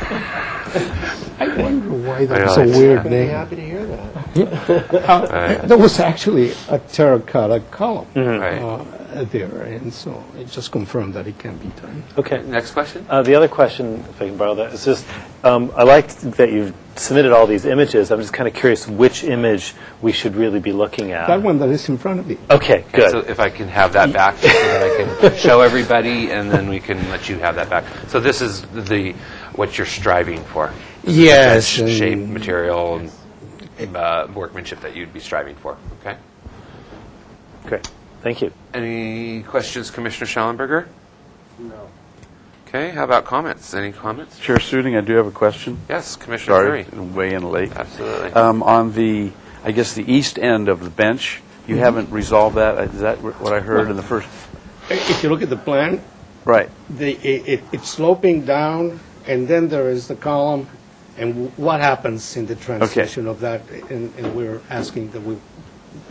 I wonder why that's a weird name. Happy to hear that. There was actually a terracotta column Right. there, and so it just confirmed that it can be done. Okay. Next question? The other question, if I can borrow that, is just I liked that you've submitted all these images. I'm just kind of curious which image we should really be looking at. That one that is in front of me. Okay, good. So if I can have that back so that I can show everybody, and then we can let you have that back. So this is what you're striving for. Yes. Shape, material, and workmanship that you'd be striving for. Okay. Great. Thank you. Any questions, Commissioner Schallenberger? No. Okay. How about comments? Any comments? Chair Suding, I do have a question. Yes, Commissioner Sorry, Murray. way in late. Absolutely. On the, I guess, the east end of the bench, you haven't resolved that? Is that what I heard in the first? If you look at the plan, Right. it's sloping down, and then there is the column, and what happens in the transition of that, and we're asking that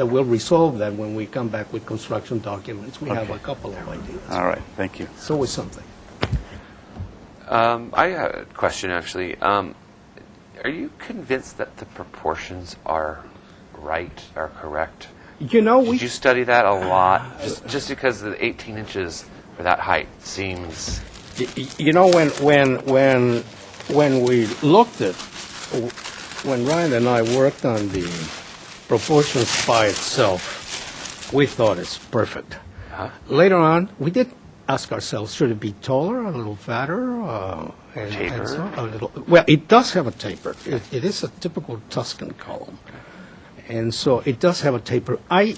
we'll resolve that when we come back with construction documents. We have a couple of ideas. All right. Thank you. It's always something. I have a question, actually. Are you convinced that the proportions are right, are correct? You know, Did you study that a lot? Just because the 18 inches for that height seems... You know, when we looked at, when Ryan and I worked on the proportions by itself, we thought it's perfect. Later on, we did ask ourselves, should it be taller, a little fatter? Taper? A little, well, it does have a taper. It is a typical Tuscan column. And so it does have a taper. I,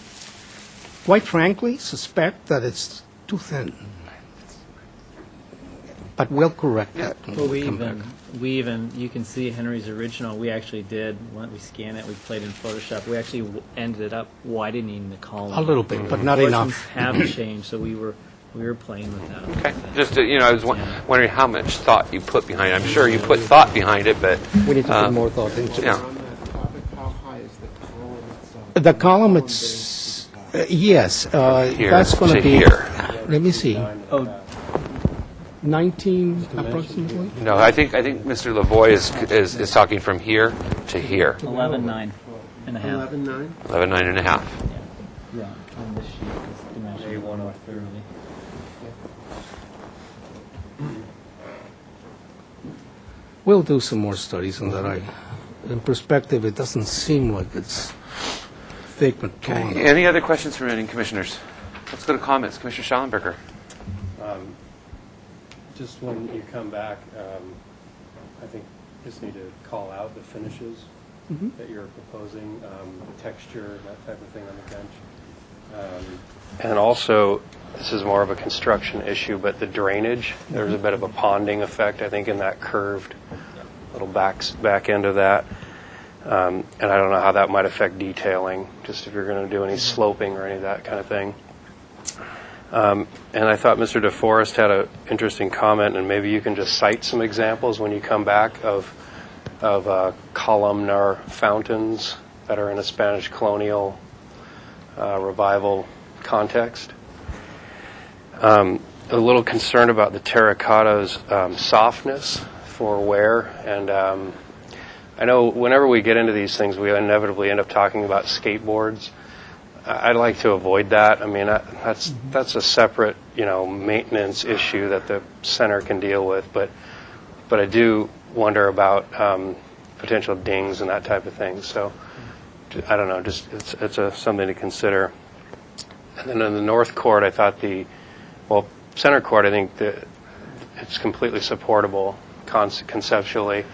quite frankly, suspect that it's too thin. But we'll correct that. when Well, we come back. you can see Henry's original, we actually did, when we scanned it, we played in Photoshop, we actually ended up widening the column. A little bit, but not enough. Proportions have changed, so we were playing with that. Okay. Just, I was wondering how much thought you put behind it. I'm sure you put thought behind it, but... We need to put more thought into it. Yeah. On that topic, how high is the column itself? The column, it's, yes, Here that's going to to be... here. Let me see, Oh, 19 approximately? No, I think Mr. Lavoie is talking from here to here. 11.9 and a half. 11.9? 11.9 and a half. Yeah, on this sheet, it's dimensioned more thoroughly. We'll do some more studies on that. In perspective, it doesn't seem like it's thick but tall enough. Any other questions from any commissioners? Let's go to comments. Commissioner Schallenberger. Just when you come back, I think you just need to call out the finishes that you're proposing, the texture, that type of thing on the bench. And also, this is more of a construction issue, but the drainage, there's a bit of a ponding effect, I think, in that curved little back end of that. And I don't know how that might affect detailing, just if you're going to do any sloping or any of that kind of thing. And I thought Mr. DeForest had an interesting comment, and maybe you can just cite some examples when you come back of columnar fountains that are in a Spanish colonial revival context. A little concerned about the terracotta's softness for wear, and I know whenever we get into these things, we inevitably end up talking about skateboards. I'd like to avoid that. I mean, that's a separate, maintenance issue that the center can deal with. But I do wonder about potential dings and that type of thing. So I don't know. Just it's something to consider. And then in the north court, I thought center court. I think it's completely supportable conceptually.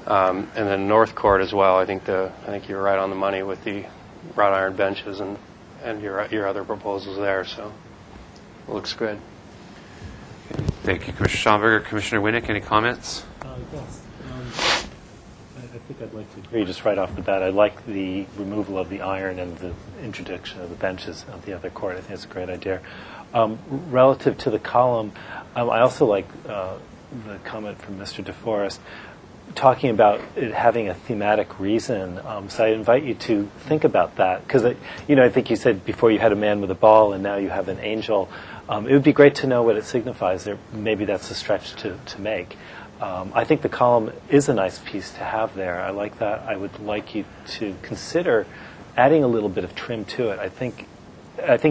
And then north court as well. I think you're right on the money with the wrought iron benches and your other proposals there, so it looks good. Thank you, Commissioner Schallenberger. Commissioner Winnick, any comments? Yes. I think I'd like to agree just right off the bat. I like the removal of the iron and the introduction of the benches of the other court. I think it's a great idea. Relative to the column, I also like the comment from Mr. DeForest talking about it having a thematic reason. So I invite you to think about that, because I think you said before you had a man with a ball and now you have an angel. It would be great to know what it signifies. Maybe that's a stretch to make. I think the column is a nice piece to have there. I like that. I would like you to consider adding a little bit of trim to it. I think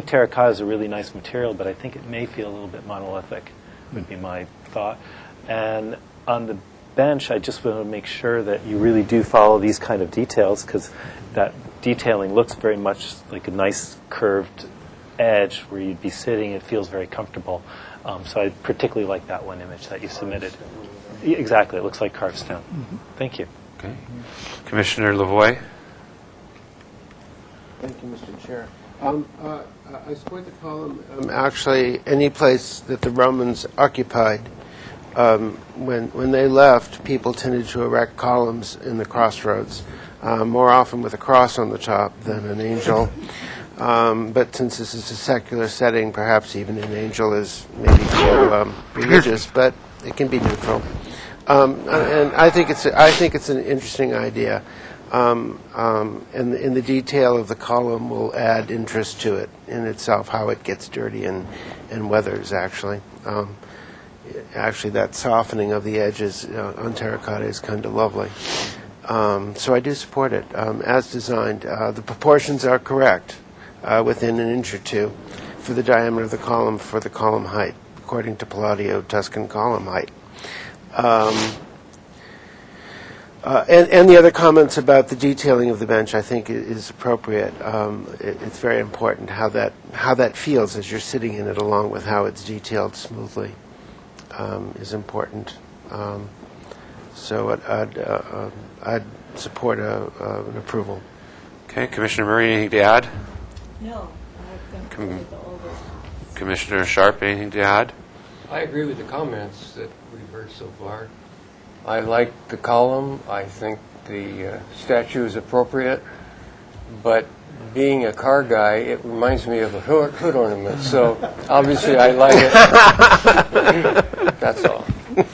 terracotta is a really nice material, but I think it may feel a little bit monolithic, would be my thought. And on the bench, I just want to make sure that you really do follow these kind of details, because that detailing looks very much like a nice curved edge where you'd be sitting. It feels very comfortable. So I particularly like that one image that you submitted. Exactly. It looks like carved stone. Thank you. Okay. Commissioner Lavoie. Thank you, Mr. Chair. I support the column. Actually, any place that the Romans occupied, when they left, people tended to erect columns in the crossroads, more often with a cross on the top than an angel. But since this is a secular setting, perhaps even an angel is maybe too religious, but it can be neutral. And I think it's an interesting idea. And in the detail of the column will add interest to it in itself, how it gets dirty and weathers, actually. Actually, that softening of the edges on terracotta is kind of lovely. So I do support it as designed. The proportions are correct, within an inch or two, for the diameter of the column for the column height, according to Palladio Tuscan column height. And the other comments about the detailing of the bench, I think, is appropriate. It's very important how that feels as you're sitting in it, along with how it's detailed smoothly, is important. So I'd support an approval. Okay, Commissioner Murray, anything to add? No, I think all this. Commissioner Sharp, anything to add? I agree with the comments that we've heard so far. I like the column. I think the statue is appropriate. But being a car guy, it reminds me of a hood ornament. So obviously I like it. That's all.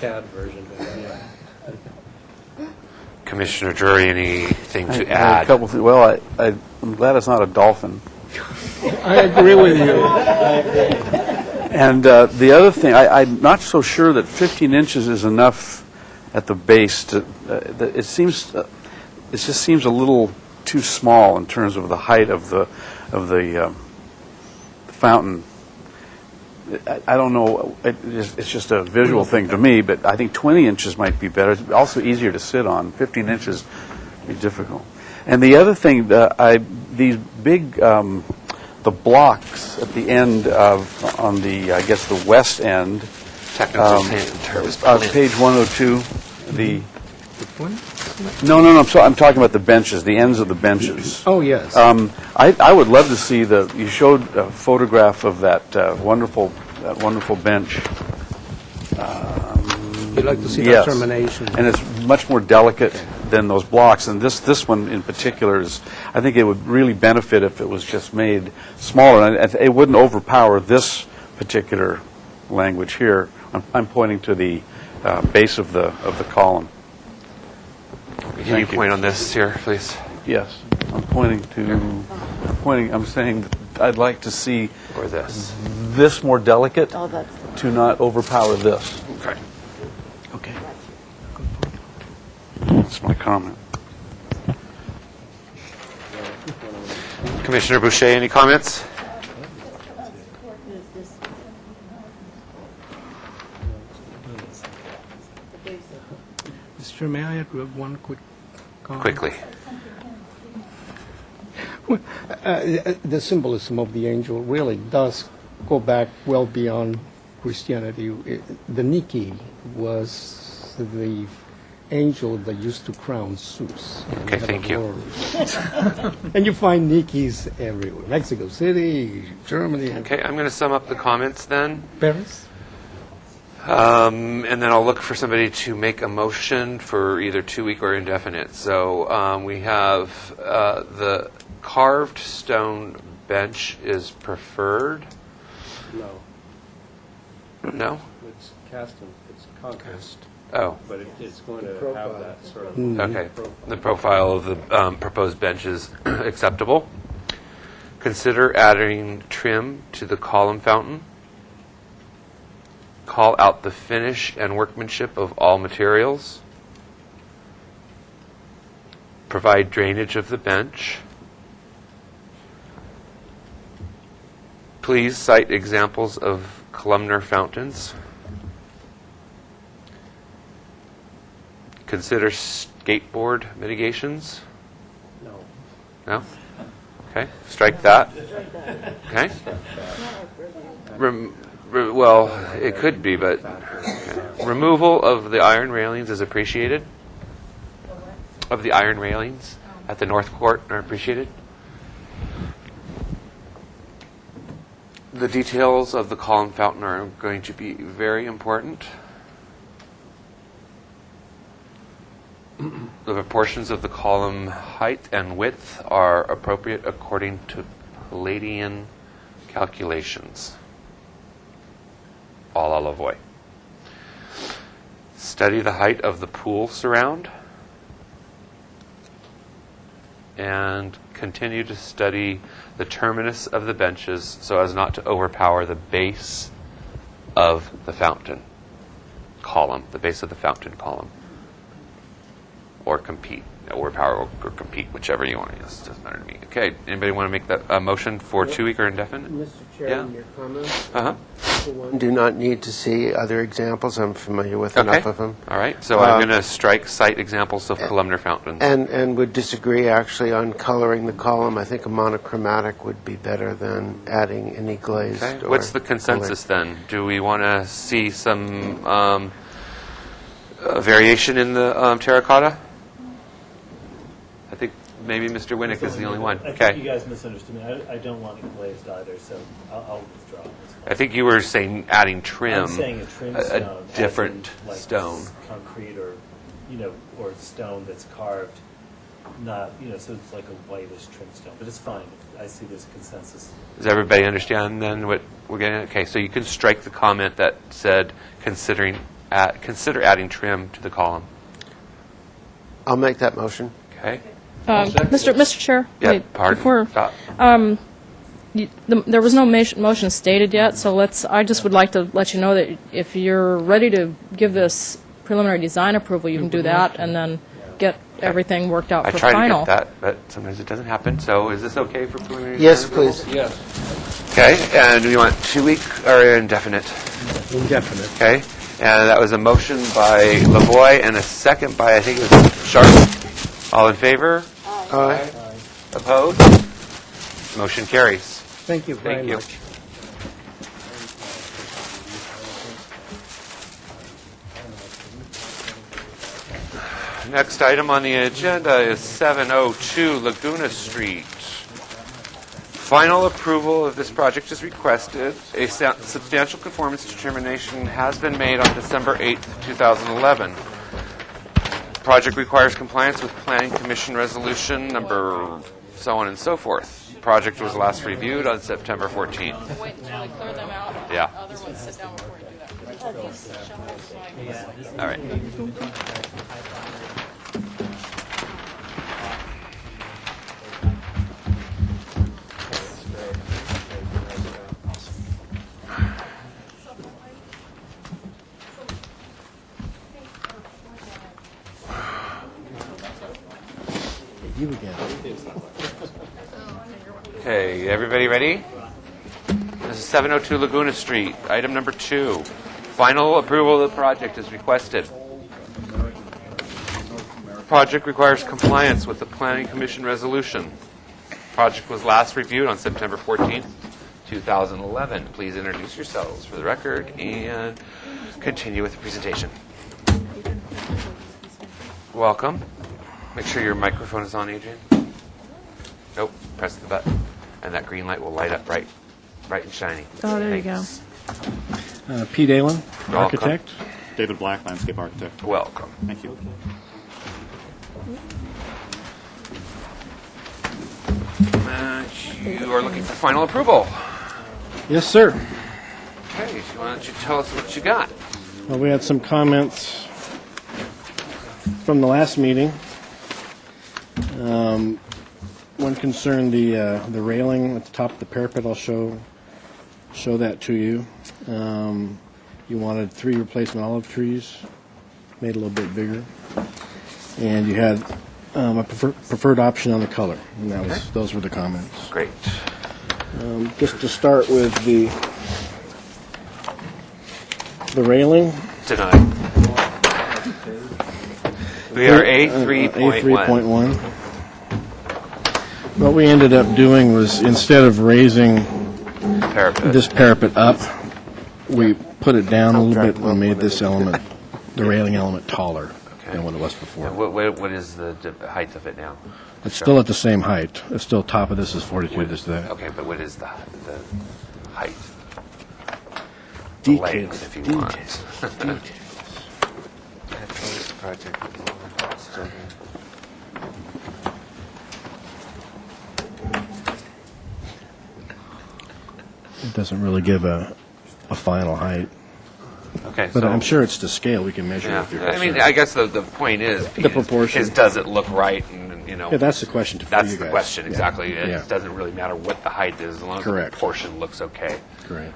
CAD version. Commissioner Drury, anything to add? A couple things. Well, I'm glad it's not a dolphin. I agree with you. And the other thing, I'm not so sure that 15 inches is enough at the base. It just seems a little too small in terms of the height of the fountain. I don't know. It's just a visual thing to me, but I think 20 inches might be better. It's also easier to sit on. 15 inches would be difficult. And the other thing, these big, the blocks at the end on the, I guess, the west end. Technical terms. Page 102. No. I'm talking about the benches, the ends of the benches. Oh, yes. I would love to see you showed a photograph of that wonderful bench. You'd like to see yes. that termination. And it's much more delicate than those blocks. And this one in particular I think it would really benefit if it was just made smaller. And it wouldn't overpower this particular language here. I'm pointing to the base of the column. Can you point on this here, please? Yes, I'm saying that I'd like to see Or this. this more delicate to not overpower this. Okay. Okay. That's my comment. Commissioner Boucher, any comments? Mr. May I add one quick comment? Quickly. The symbolism of the angel really does go back well beyond Christianity. The Nike was the angel that used to crown Zeus. Okay, thank you. And you find Nikis everywhere. Mexico City, Germany. Okay, I'm going to sum up the comments then. Paris. And then I'll look for somebody to make a motion for either 2-week or indefinite. So we have the carved stone bench is preferred. No? It's cast and it's concrete. Oh. But it's going to have that sort of... Okay. The profile of the proposed bench is acceptable. Consider adding trim to the column fountain. Call out the finish and workmanship of all materials. Provide drainage of the bench. Please cite examples of columnar fountains. Consider skateboard mitigations. No? Okay, strike that. Okay. Well, it could be, but okay. Removal of the iron railings is appreciated. Of the iron railings at the North Court are appreciated. The details of the column fountain are going to be very important. The proportions of the column height and width are appropriate according to Palladian calculations. All I'll avoid. Study the height of the pool surround. And continue to study the terminus of the benches so as not to overpower the base of the fountain column, the base of the fountain column. Or compete, overpower or compete, whichever you want to use. Doesn't matter to me. Okay, anybody want to make that motion for 2-week or indefinite? Mr. Chair, Yeah. in your comments, Uh-huh. do not need to see other examples. I'm familiar with enough of them. All right. So I'm going to strike cite examples of columnar fountains. And would disagree actually on coloring the column. I think a monochromatic would be better than adding any glazed. Okay. Or What's the consensus then? Do we want to see some variation in the terracotta? I think maybe Mr. Winnick is the only one. I think Okay. you guys misunderstood me. I don't want it glazed either, so I'll withdraw. I think you were saying adding trim. I'm saying a trim a stone, different as in, like, stone. concrete or or stone that's carved, not so it's like a whitish trim stone. But it's fine. I see this consensus. Does everybody understand then what we're getting at? Okay, so you can strike the comment that said consider adding trim to the column. I'll make that motion. Okay. Mr. Chair? Yeah, wait, pardon. before- Stop. There was no motion stated yet, so I just would like to let you know that if you're ready to give this preliminary design approval, you can do that and then get everything worked out I for try final. to get that, but sometimes it doesn't happen. So is this okay for preliminary Yes, design approval? please. Yes. Okay, and we want 2 week or indefinite? Indefinite. Okay, and that was a motion by Lavoie and a second by, I think it was Sharp. All in favor? Aye. Opposed? Motion carries. Thank you very Thank you. much. Next item on the agenda is 702 Laguna Street. Final approval of this project is requested. A substantial conformance determination has been made on December 8th, 2011. Project requires compliance with Planning Commission Resolution number so on and so forth. Project was last reviewed on September 14th. Wait until we clear them out. Yeah. Otherwise, sit down before you do that. All right. You again. Okay, everybody ready? This is 702 Laguna Street, item number 2. Final approval of the project is requested. Project requires compliance with the Planning Commission resolution. Project was last reviewed on September 14th, 2011. Please introduce yourselves for the record and continue with the presentation. Welcome. Make sure your microphone is on, Adrian. Nope, press the button, and that green light will light up bright and shiny. Oh, there you go. Pete Allen, Welcome. architect. David Black, landscape architect. Welcome. Thank you. You are looking for final approval. Yes, sir. Okay, why don't you tell us what you got? Well, we had some comments from the last meeting. One concerned the railing at the top of the parapet. I'll show that to you. You wanted 3 replacement olive trees, made a little bit bigger, and you had a preferred option on the color, and those were the comments. Great. Just to start with the railing. Denied. We are A3.1. A3.1. What we ended up doing was, instead of raising this parapet up, we put it down a little bit and made this element, the railing element, taller than what it was before. And what is the height of it now? It's still at the same height. It's still top of this is 42, this is that. Okay, but what is the height? The length, if you want. Project. It doesn't really give a final height. Okay, but so I'm sure it's to scale. We can measure it. If you're I mean, concerned. I guess the point is the proportion. Is does it look right? And Yeah, that's the question for That's you the guys. question, Yeah. exactly. Yeah. It doesn't really matter what the height is, as long as Correct. the proportion looks okay. Correct.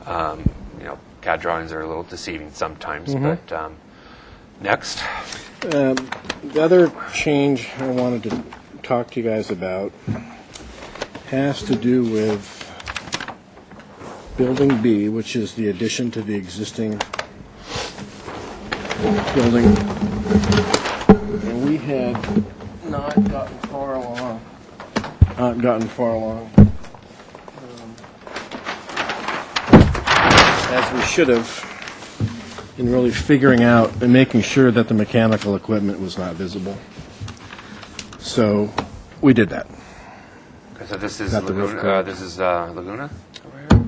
CAD drawings are a little deceiving sometimes, Mhm. but next. The other change I wanted to talk to you guys about has to do with Building B, which is the addition to the existing building. And we had not gotten far along. As we should have, in really figuring out and making sure that the mechanical equipment was not visible. So we did that. Okay, so this is Got the roof Laguna. covered. This is Laguna.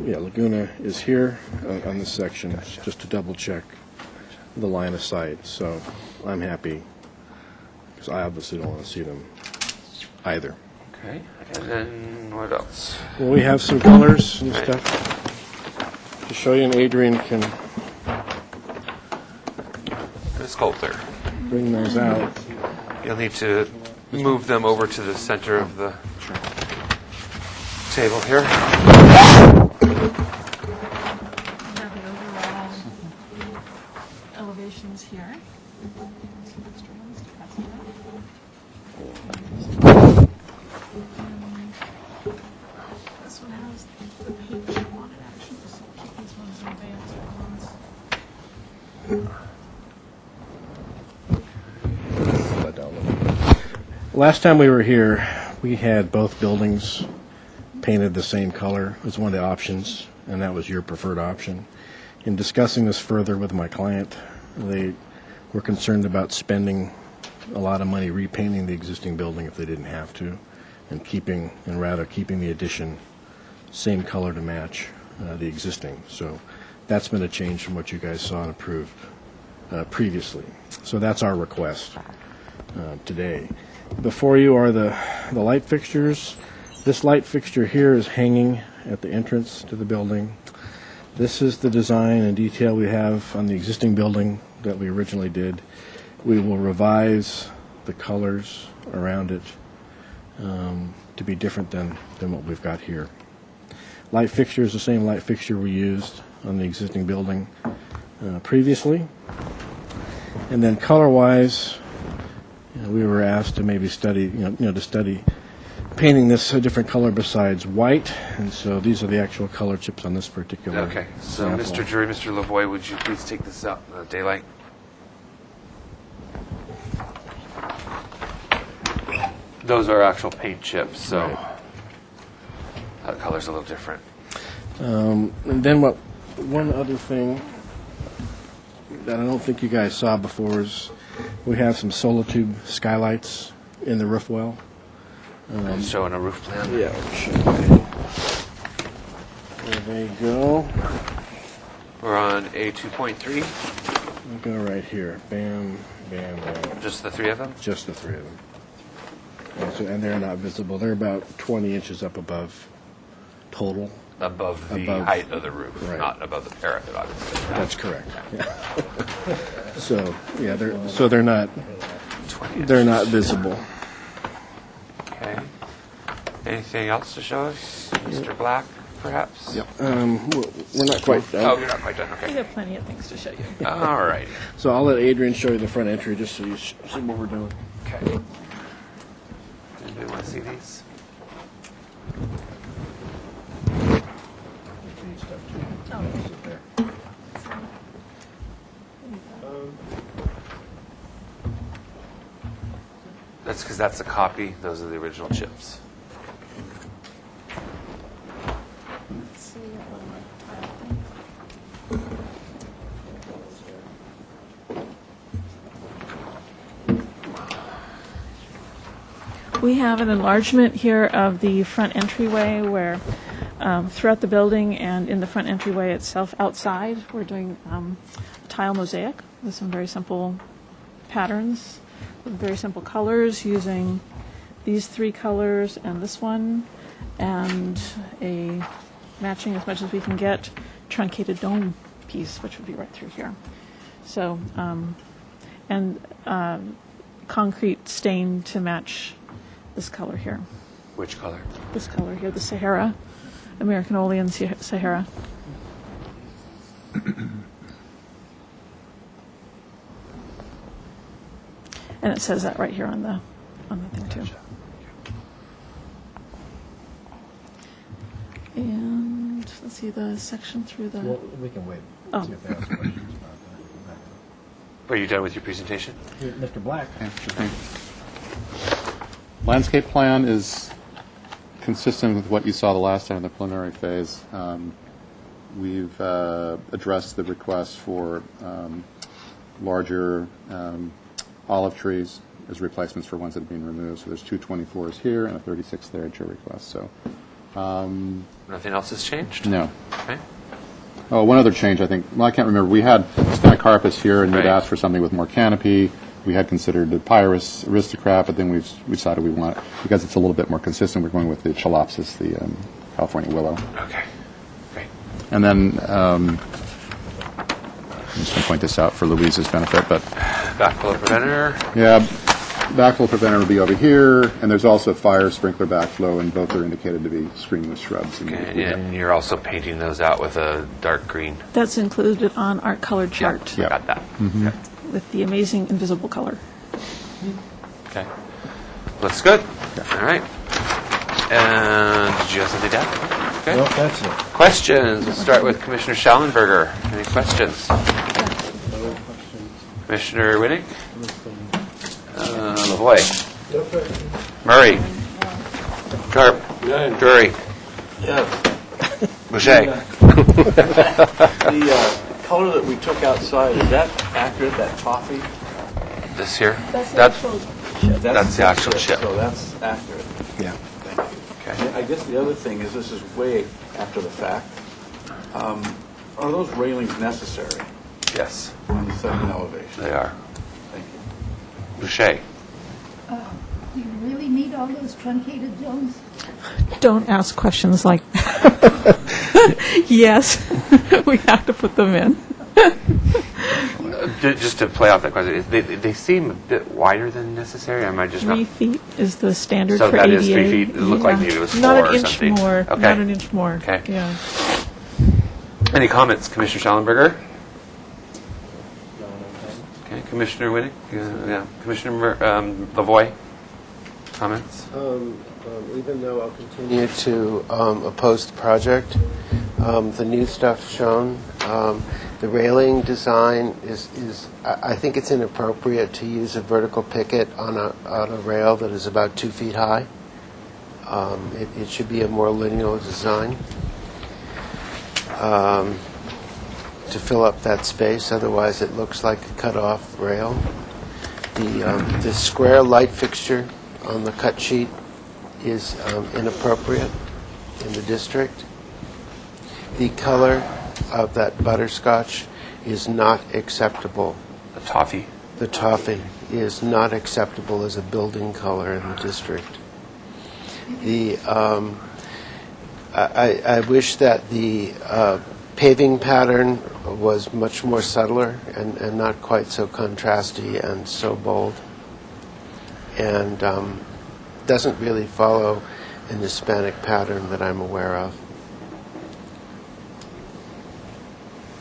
Yeah, Laguna is here on this section, just to double check the line of sight. So I'm happy, because I obviously don't want to see them either. Okay, and then what else? Well, we have some colors and Right. stuff to show you, and Adrian can The sculptor. bring those out. You'll need to move them over to the center of the table here. Have the overall elevations here. This one has the page you wanted, actually, so keep these ones in advance. Last time we were here, we had both buildings painted the same color as one of the options, and that was your preferred option. In discussing this further with my client, they were concerned about spending a lot of money repainting the existing building if they didn't have to, and rather keeping the addition same color to match the existing. So that's been a change from what you guys saw and approved previously. So that's our request today. Before you are the light fixtures. This light fixture here is hanging at the entrance to the building. This is the design and detail we have on the existing building that we originally did. We will revise the colors around it to be different than what we've got here. Light fixture is the same light fixture we used on the existing building previously. And then color-wise, we were asked to maybe study, to study painting this a different color besides white, and so these are the actual color chips on this particular Okay, so sample. Mr. Jury, Mr. Lavoie, would you please take this out, daylight? Those are actual paint chips, so that color's a little different. And then one other thing that I don't think you guys saw before is we have some Solitube skylights in the roof well. Showing a roof plan? Yeah. There they go. We're on A2.3. We'll go right here. Bam, bam, bam. Just the three of them? Just the three of them. And they're not visible. They're about 20 inches up above total. Above the height of the roof, Right. not above the parapet, obviously. That's correct. Yeah. So they're not 20 they're not inches. visible. Okay. Anything else to show us, Mr. Black, perhaps? Yep. We're not quite done. Oh, you're not quite done. We Okay. have plenty of things to show you. All right. So I'll let Adrian show you the front entry just so you see what we're doing. Okay. Anybody want to see these? That's because that's a copy. Those are the original chips. We have an enlargement here of the front entryway where throughout the building and in the front entryway itself outside, we're doing tile mosaic with some very simple patterns, with very simple colors using these three colors and this one, and a matching as much as we can get truncated dome piece, which would be right through here. So, concrete stain to match this color here. Which color? This color here, the Sahara, American Olean Sahara. And it says that right here on the thing too. And Let's see the section through the. Well, we can wait. Oh. See if they have questions about Are you done with your presentation? that. Mr. Black. Landscape plan is consistent with what you saw the last time in the preliminary phase. We've addressed the request for larger olive trees as replacements for ones that have been removed. So there's 2 24s here and a 36 there at your request. So Nothing else has changed? no. Okay. Oh, one other change, I think. Well, I can't remember. We had Spinocarpus here, and Right. we'd asked for something with more canopy. We had considered the Pyrus aristocrat, but then we decided we want, because it's a little bit more consistent, we're going with the Chalopsis, the California willow. Okay. Great. And then, I'm just going to point this out for Louise's benefit, but Backflow preventer. yeah, backflow preventer will be over here, and there's also fire sprinkler backflow, and both are indicated to be screened with shrubs. Okay, and you're also painting those out with a dark green. That's included on our color chart Yeah. Got that. Mhm. with the amazing invisible color. Okay. Looks good. All right. And did you have something to add? Okay. Well, that's it. Questions? We'll start with Commissioner Schallenberger. Any questions? Commissioner Winnick? Lavoy? Murray? Sharp? Drury? Boucher? The color that we took outside, is that accurate, that toffee? This here? That's the That- actual That's the actual chip. So that's accurate. Yeah. Thank you. Okay. I guess the other thing is, this is way after the fact. Are those railings necessary Yes, on the second elevation? they are. Thank you. Boucher? Do you really need all those truncated zones? Don't ask questions like that. Yes, we have to put them in. Just to play off that question, they seem a bit wider than necessary. Am I just 3 not? feet is the standard So for that ADA. is 3 feet. It looked like maybe it was 4 Not or an inch something. more. Okay. Not an inch more. Okay. Yeah. Any comments, Commissioner Schallenberger? Okay, Commissioner Winnick? Yeah, Commissioner Lavoy? Comments? Even though I'll continue to oppose the project, the new stuff shown, the railing design is I think it's inappropriate to use a vertical picket on a rail that is about 2 feet high. It should be a more linear design to fill up that space. Otherwise, it looks like a cut-off rail. The square light fixture on the cut sheet is inappropriate in the district. The color of that butterscotch is not acceptable. The toffee? The toffee is not acceptable as a building color in the district. I wish that the paving pattern was much more subtler and not quite so contrasty and so bold, and doesn't really follow an Hispanic pattern that I'm aware of.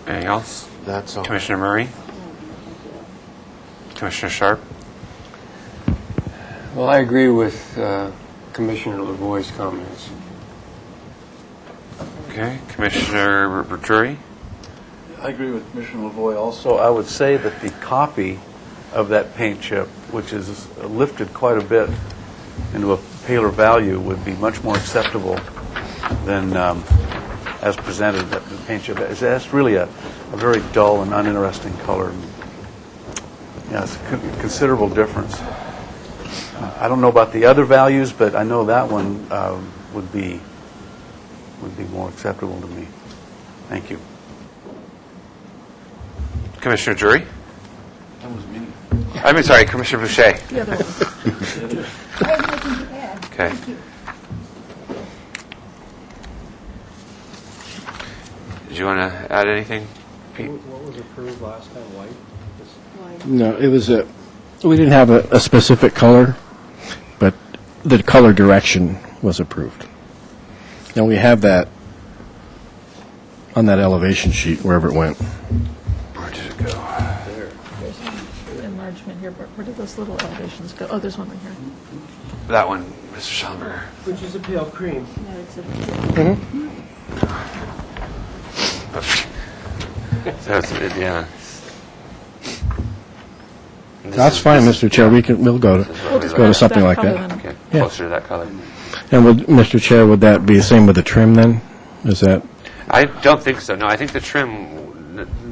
Anything else? That's all. Commissioner Murray? Commissioner Sharp? Well, I agree with Commissioner Lavoie's comments. Okay, Commissioner Drury? I agree with Commissioner Lavoie also. I would say that the copy of that paint chip, which is lifted quite a bit into a paler value, would be much more acceptable than as presented. That the paint chip it's really a very dull and uninteresting color. Yeah, it's a considerable difference. I don't know about the other values, but I know that one would be more acceptable to me. Thank you. Commissioner Drury? That was me. I mean, sorry, Commissioner Boucher. The other one. I have nothing to add. Okay. Thank you. Did you want to add anything, Pete? What was approved last time, white? No, it was we didn't have a specific color, but the color direction was approved. And we have that on that elevation sheet, wherever it went. Where did it go? There's an enlargement here, but where did those little elevations go? Oh, there's one right here. That one, Mr. Schallenberger. Which is a pale cream. No, it's a- So yeah. That's fine, Mr. Chair. We'll go to something like that. Okay, Yeah. closer to that color. And Mr. Chair, would that be the same with the trim then? Is that? I don't think so. No, I think the trim.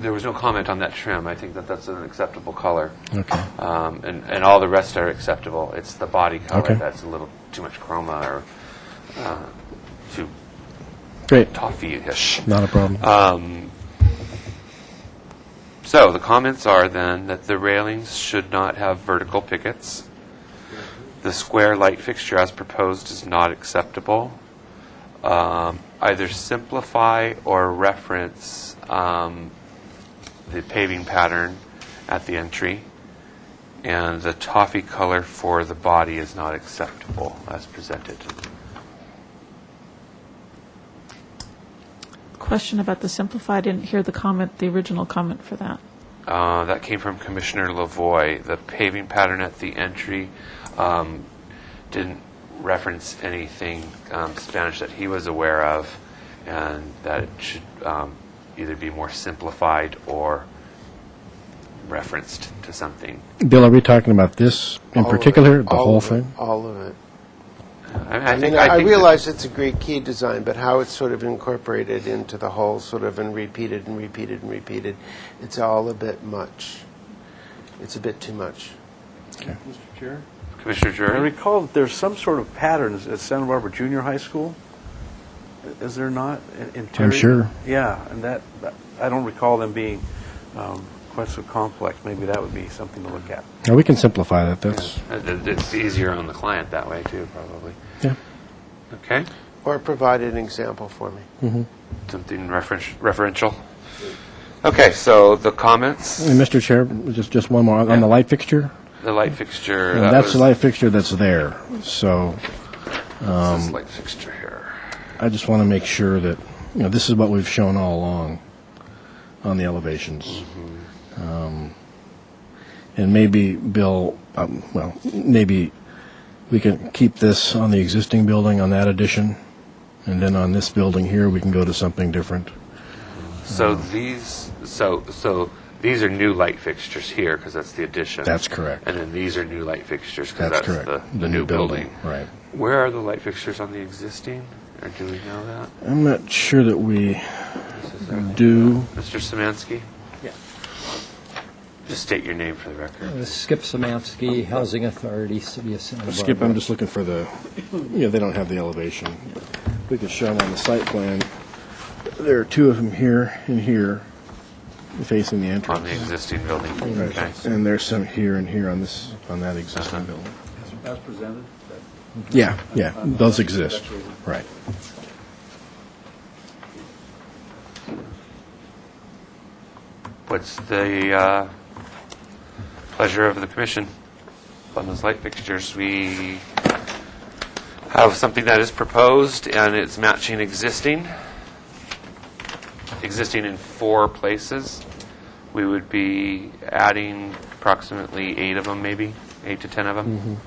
There was no comment on that trim. I think that that's an acceptable color. Okay. And all the rest are acceptable. It's the body color Okay. that's a little too much chroma or too Great. toffee-ish. Not a problem. So the comments are then that the railings should not have vertical pickets. The square light fixture as proposed is not acceptable. Either simplify or reference the paving pattern at the entry. And the toffee color for the body is not acceptable as presented. Question about the simplify. I didn't hear the original comment for that. That came from Commissioner Lavoie. The paving pattern at the entry didn't reference anything Spanish that he was aware of, and that it should either be more simplified or referenced to something. Bill, are we talking about this in particular, the whole thing? All of it. I think I realize it's a great key design, but how it's sort of incorporated into the whole sort of and repeated and repeated and repeated, it's all a bit much. It's a bit too much. Mr. Chair? Commissioner I Jury? recall that there's some sort of patterns at Santa Barbara Junior High School. Is there not? Interior? I'm sure. Yeah, and that I don't recall them being quite so complex. Maybe that would be something to look at. No, we can simplify that. That's It's easier on the client that way, too, probably. Yeah. Okay. Or provide an example for me. Something referential. Okay, so the comments. And Mr. Chair, just one more on the light fixture. The light fixture. And that's the light fixture that's there. So this light fixture here. I just want to make sure that this is what we've shown all along on the elevations. And maybe, Bill, maybe we can keep this on the existing building on that addition, and then on this building here we can go to something different. So these are new light fixtures here because that's the addition. That's correct. And then these are new light fixtures because That's that's correct. the new building. Right. Where are the light fixtures on the existing? Or do we know that? I'm not sure that we do. Mr. Szymanski? Yeah. Just state your name for the record. Skip Szymanski, Housing Authority, City of Santa Barbara. Skip, I'm just looking for the, they don't have the elevation. We can show them on the site plan. There are two of them here and here, facing the entrance. On the existing building. Right. Okay. And there's some here and here on that existing building. As presented? Yeah, those exist. Right. What's the pleasure of the commission on those light fixtures? We have something that is proposed and it's matching existing in 4 places. We would be adding approximately 8 of them, maybe 8 to 10 of them.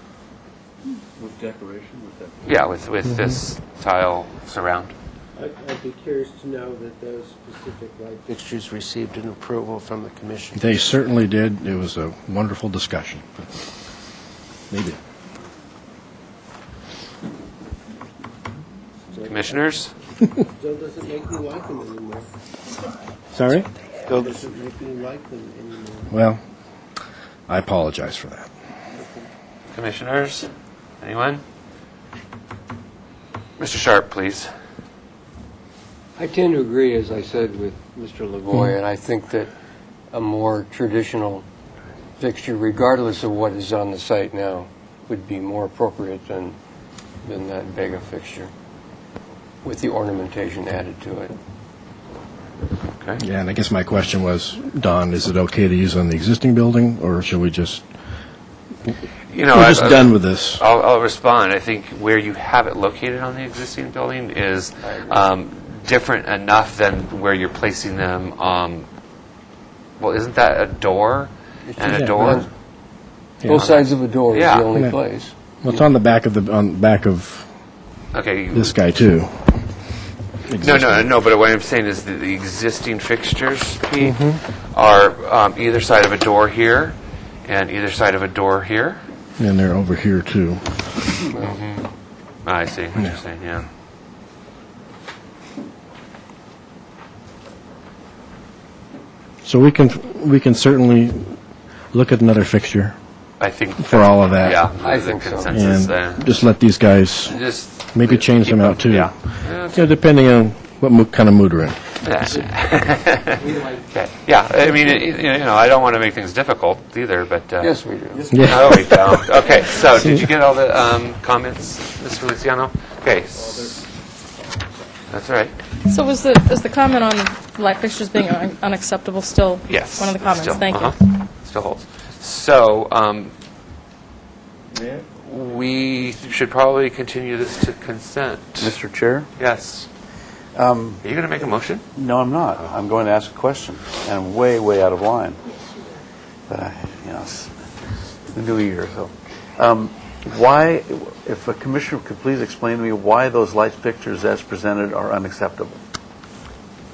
With decoration? With that? Yeah, with this tile surround. I'd be curious to know that those specific light fixtures received an approval from the commission. They certainly did. It was a wonderful discussion. They did. Commissioners? Still doesn't make me like them anymore. Sorry? Still doesn't make me like them anymore. Well, I apologize for that. Commissioners? Anyone? Mr. Sharp, please. I tend to agree, as I said, with Mr. Lavoie, and I think that a more traditional fixture, regardless of what is on the site now, would be more appropriate than that big a fixture, with the ornamentation added to it. Okay. Yeah, and I guess my question was, Don, is it okay to use on the existing building, or should we just... You know, we're just done with this. I'll respond. I think where you have it located on the existing building is different enough than where you're placing them. Well, isn't that a door and a door? Both sides of a door is the only place. Well, it's on the back of okay. Okay. This guy too. No, but what I'm saying is that the existing fixtures, Pete, are either side of a door here and either side of a door here. And they're over here, too. I see what you're saying, yeah. So we can certainly look at another fixture I think for all of that. Yeah, I think consensus there. And just let these guys Just maybe change them out, too. Yeah. You know, depending on what kind of mood we're in. Okay. Yeah, I mean, I don't want to make things difficult either, but... Yes, we do. No, we don't. Okay, so did you get all the comments, Ms. Feliciano? Okay. That's all right. So is the comment on light fixtures being unacceptable still Yes. one of the comments? Still, Thank you. Still holds. So, we should probably continue this to consent. Mr. Chair? Yes. Are you going to make a motion? No, I'm not. I'm going to ask a question, and I'm way, way out of line. But it's the new year, so. Why, if a commissioner could please explain to me why those light fixtures as presented are unacceptable?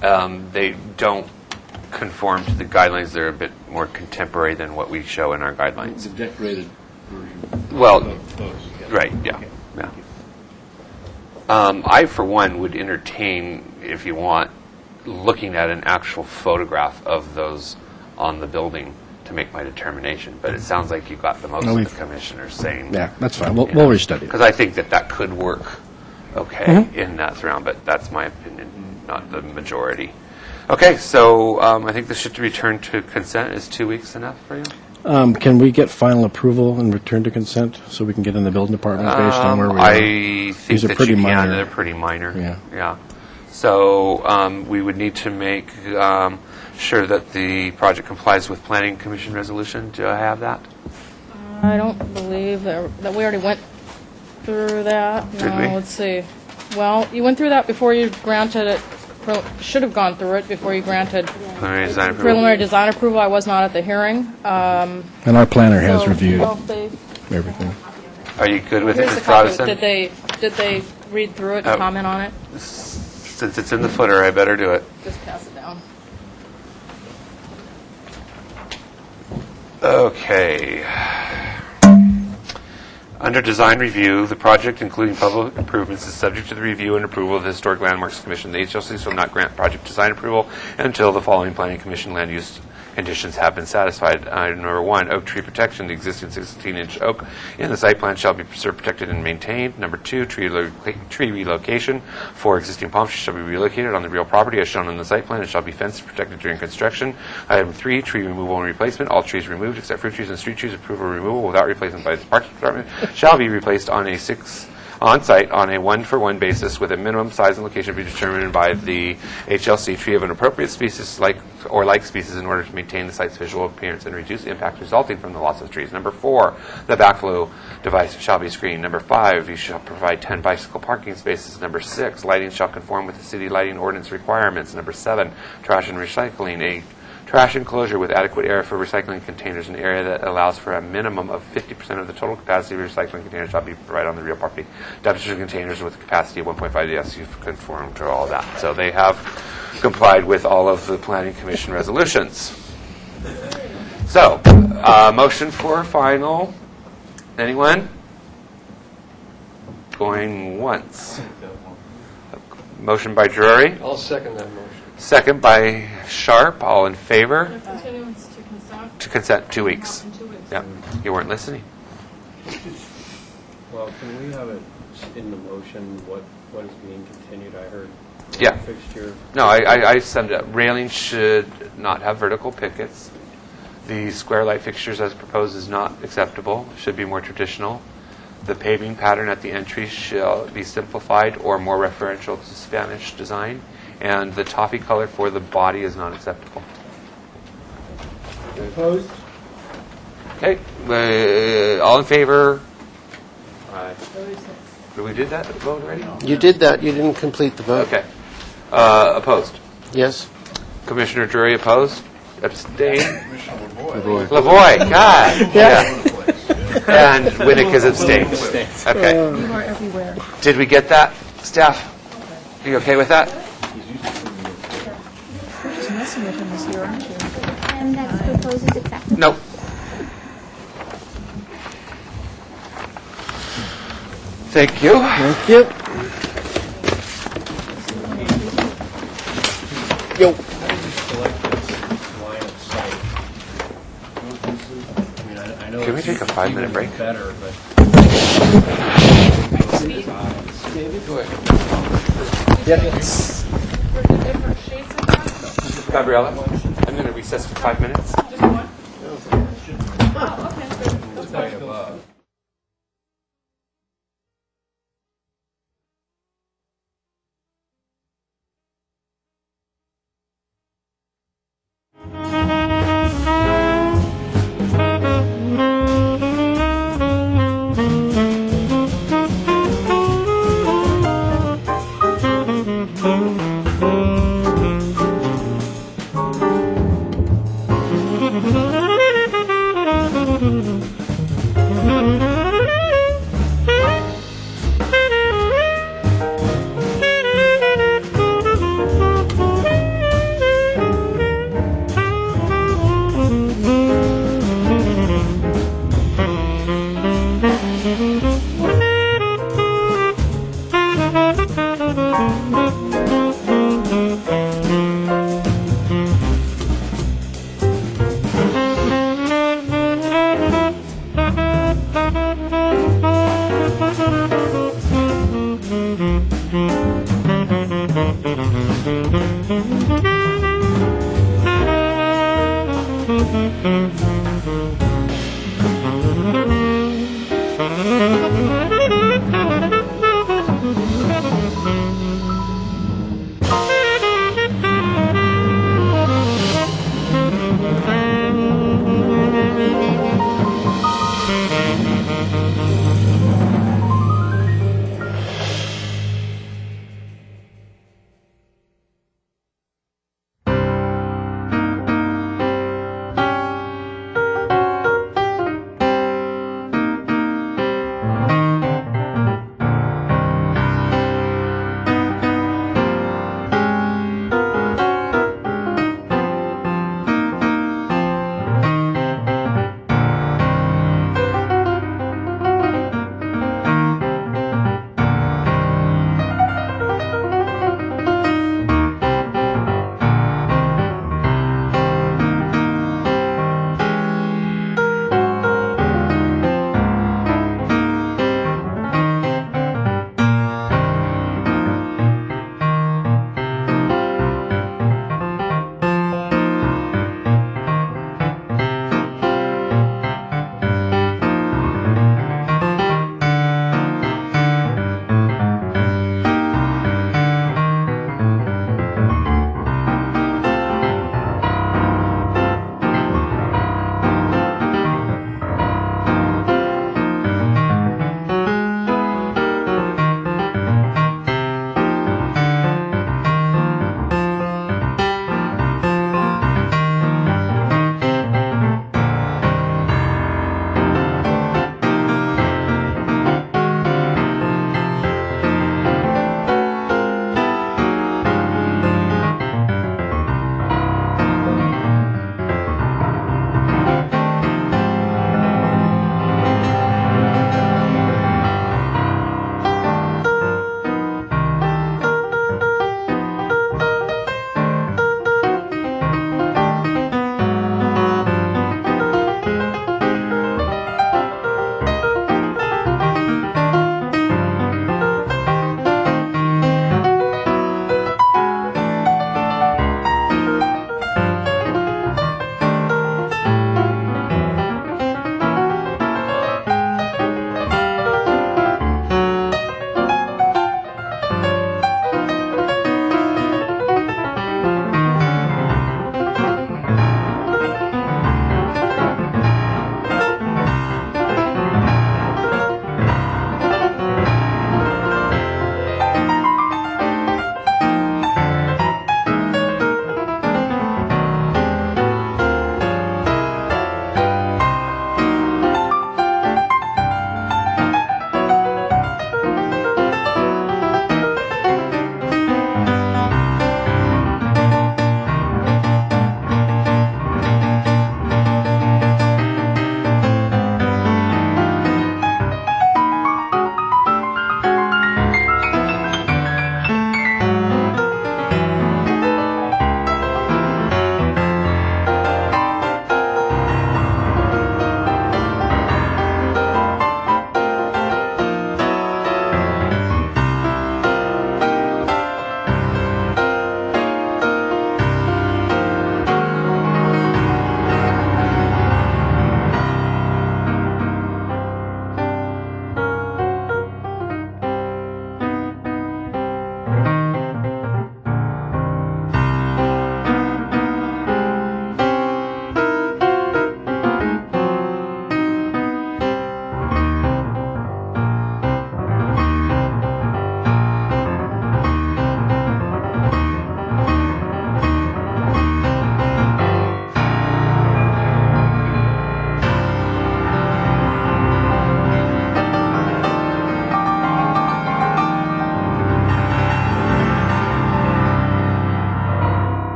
They don't conform to the guidelines. They're a bit more contemporary than what we show in our guidelines. The decorated version. Well, of those. right, yeah. I, for one, would entertain, if you want, looking at an actual photograph of those on the building to make my determination. But it sounds like you got the most of the commissioners saying... Yeah, that's fine. We'll restudy it. Because I think that could work okay in that surround, but that's my opinion, not the majority. Okay, so I think this should return to consent. Is 2 weeks enough for you? Can we get final approval and return to consent so we can get in the building department based on where we are? I think These are that pretty you can. minor. They're pretty minor. Yeah. So we would need to make sure that the project complies with Planning Commission resolution. Do I have that? I don't believe that we already went through that. Did we? Let's see. Well, you went through that before you granted it. Should have gone through it before you granted Preliminary design approval. preliminary design approval. I was not at the hearing. And our planner has So, reviewed well, they- everything. Are you good with it, Here's Ms. the copy. Brodesson? Did they read through it and comment on it? Since it's in the footer, I better do it. Just pass it down. Okay. Under design review, the project, including public improvements, is subject to the review and approval of the Historic Landmarks Commission. The HLC shall not grant project design approval until the following Planning Commission land use conditions have been satisfied. Item number 1, oak tree protection. The existing 16-inch oak in the site plan shall be preserved, protected, and maintained. Number 2, tree relocation. 4, existing palm trees shall be relocated on the real property as shown on the site plan and shall be fenced and protected during construction. Item 3, tree removal and replacement. All trees removed except fruit trees and street trees approved for removal without replacement by the Parks Department shall be replaced on-site on a one-for-one basis with a minimum size and location to be determined by the HLC tree of an appropriate species like species in order to maintain the site's visual appearance and reduce impact resulting from the loss of trees. Number 4, the backflow device shall be screened. Number 5, you shall provide 10 bicycle parking spaces. Number 6, lighting shall conform with the city lighting ordinance requirements. Number 7, trash and recycling. A trash enclosure with adequate area for recycling containers, an area that allows for a minimum of 50% of the total capacity of recycling containers shall be provided on the real property. Dumpster containers with a capacity of 1.5 yes, you've conformed to all that. So they have complied with all of the Planning Commission resolutions. So, motion for final. Anyone? Going once. Motion by Drury. I'll second that motion. Second by Sharp. All in favor? Continuance to consent. To consent, 2 weeks. In 2 weeks. Yeah, you weren't listening. Well, can we have it in the motion what is being continued? I heard Yeah. fixture. No, I summed it up. Railing should not have vertical pickets. The square light fixtures as proposed is not acceptable, should be more traditional. The paving pattern at the entry shall be simplified or more referential to Spanish design. And the toffee color for the body is not acceptable. Opposed? Okay, all in favor? Aye. We did that vote already? You did that. You didn't complete the vote. Okay. Opposed? Yes. Commissioner Drury opposed? Abstain? Lavoy. Lavoy, God. Yeah. And Winnick is abstained. Okay. You are everywhere. Did we get that, staff? Are you okay with that? You're just messing with him this year, aren't you? And that's proposed is accepted. Nope. Thank you. Thank you. Yo. Can we take a 5-minute break? Better, but Gabriella, I'm going to recess for 5 minutes. Thank you.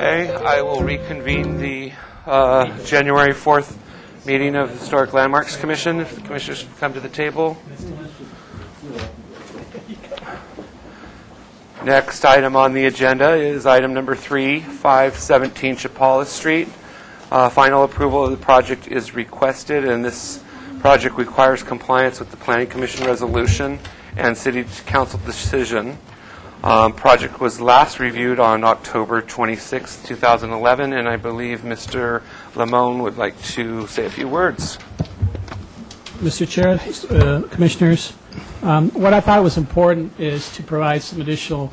Okay, I will reconvene the January 4th meeting of the Historic Landmarks Commission. If the commissioners can come to the table. Next item on the agenda is item number 3, 517 Chapala Street. Final approval of the project is requested, and this project requires compliance with the Planning Commission resolution and City Council decision. Project was last reviewed on October 26, 2011, and I believe Mr. Lamone would like to say a few words. Mr. Chair, Commissioners, what I thought was important is to provide some additional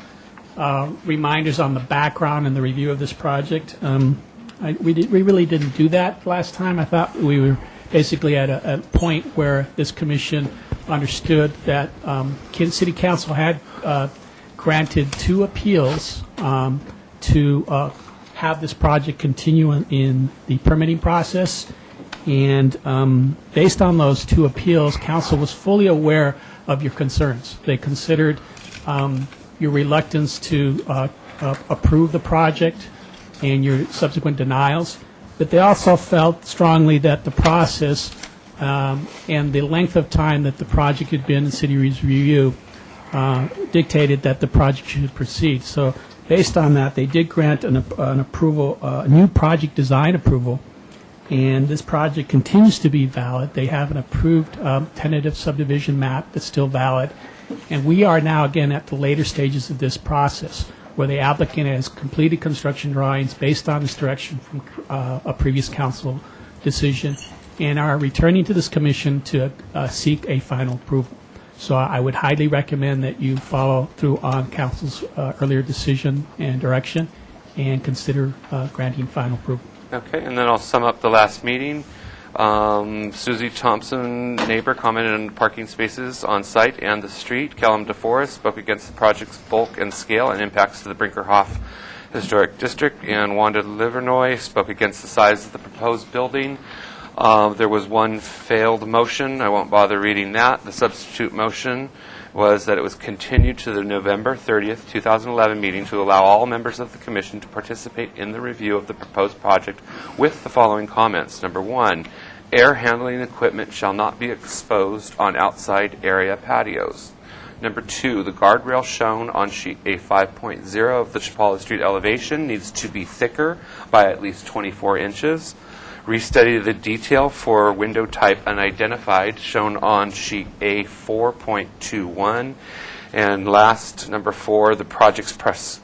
reminders on the background and the review of this project. We really didn't do that last time. I thought we were basically at a point where this commission understood that City Council had granted 2 appeals to have this project continue in the permitting process. And based on those 2 appeals, Council was fully aware of your concerns. They considered your reluctance to approve the project and your subsequent denials, but they also felt strongly that the process and the length of time that the project had been in city review dictated that the project should proceed. So based on that, they did grant an approval, a new project design approval, and this project continues to be valid. They have an approved tentative subdivision map that's still valid, and we are now again at the later stages of this process where the applicant has completed construction drawings based on this direction from a previous council decision and are returning to this commission to seek a final approval. So I would highly recommend that you follow through on council's earlier decision and direction and consider granting final approval. Okay, and then I'll sum up the last meeting. Susie Thompson, neighbor, commented on parking spaces on site and the street. Callum DeForest spoke against the project's bulk and scale and impacts to the Brinkerhoff Historic District. And Wanda Livernoy spoke against the size of the proposed building. There was one failed motion. I won't bother reading that. The substitute motion was that it was continued to the November 30th, 2011 meeting to allow all members of the commission to participate in the review of the proposed project with the following comments. Number 1, air handling equipment shall not be exposed on outside area patios. Number 2, the guardrail shown on sheet A5.0 of the Chapala Street elevation needs to be thicker by at least 24 inches. Restudy the detail for window type unidentified shown on sheet A4.21. And last, number 4, the project's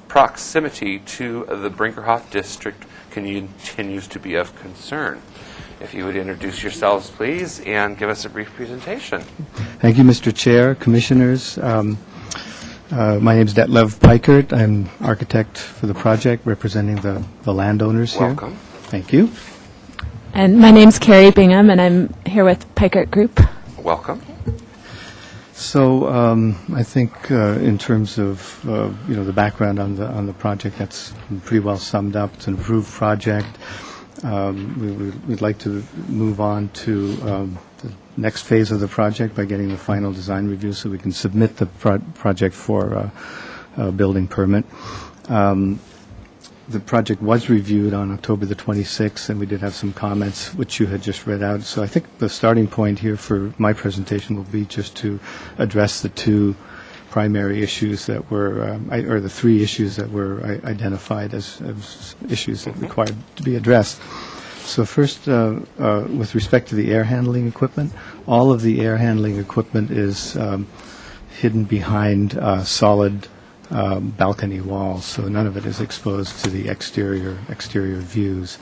proximity to the Brinkerhoff District continues to be of concern. If you would introduce yourselves, please, and give us a brief presentation. Thank you, Mr. Chair, Commissioners. My name is Detlev Pikert. I'm architect for the project, representing the landowners here. Welcome. Thank you. And my name's Carrie Bingham, and I'm here with Pikert Group. Welcome. So I think in terms of the background on the project, that's pretty well summed up. It's an approved project. We'd like to move on to the next phase of the project by getting the final design review so we can submit the project for a building permit. The project was reviewed on October the 26th, and we did have some comments, which you had just read out. So I think the starting point here for my presentation will be just to address the 2 primary issues that were, or the 3 issues that were identified as issues that required to be addressed. So first, with respect to the air handling equipment, all of the air handling equipment is hidden behind solid balcony walls, so none of it is exposed to the exterior views.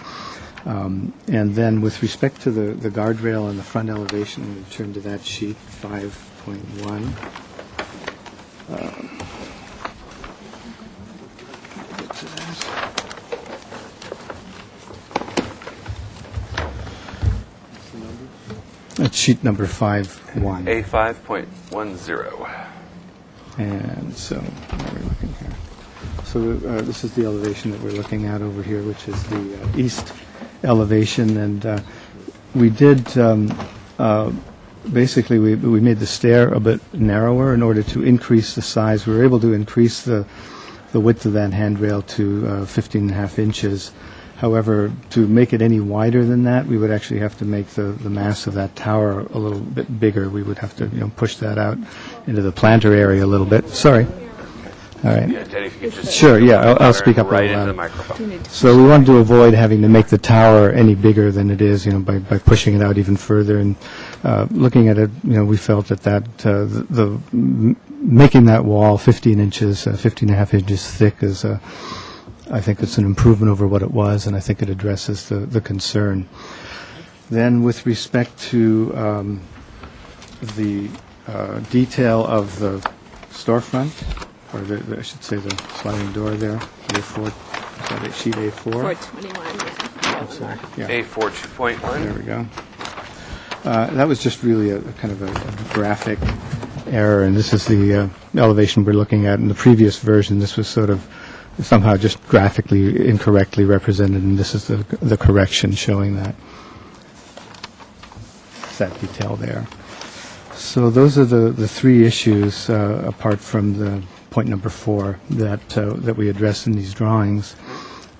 And then with respect to the guardrail and the front elevation, we turn to that sheet 5.1. Get to that. That's sheet number 5.1. A5.10. And so, what are we looking here? So this is the elevation that we're looking at over here, which is the east elevation. And we did, basically, we made the stair a bit narrower in order to increase the size. We were able to increase the the width of that handrail to 15 and a half inches. However, to make it any wider than that, we would actually have to make the mass of that tower a little bit bigger. We would have to, push that out into the planter area a little bit. Sorry. All right. Yeah, Denny, if you could just Sure, yeah, I'll speak up a right little into the louder. microphone. So we wanted to avoid having to make the tower any bigger than it is, by pushing it out even further. And looking at it, we felt that making that wall 15 inches, 15 and a half inches thick is, I think it's an improvement over what it was, and I think it addresses the concern. Then with respect to the detail of the storefront, or I should say the sliding door there, A4, is that it, sheet A4? 421, yeah. I'm sorry. Yeah. A4 2.1. There we go. That was just really a kind of a graphic error, and this is the elevation we're looking at. In the previous version, this was sort of somehow just graphically incorrectly represented, and this is the correction showing that detail there. So those are the three issues, apart from the point number 4, that we addressed in these drawings.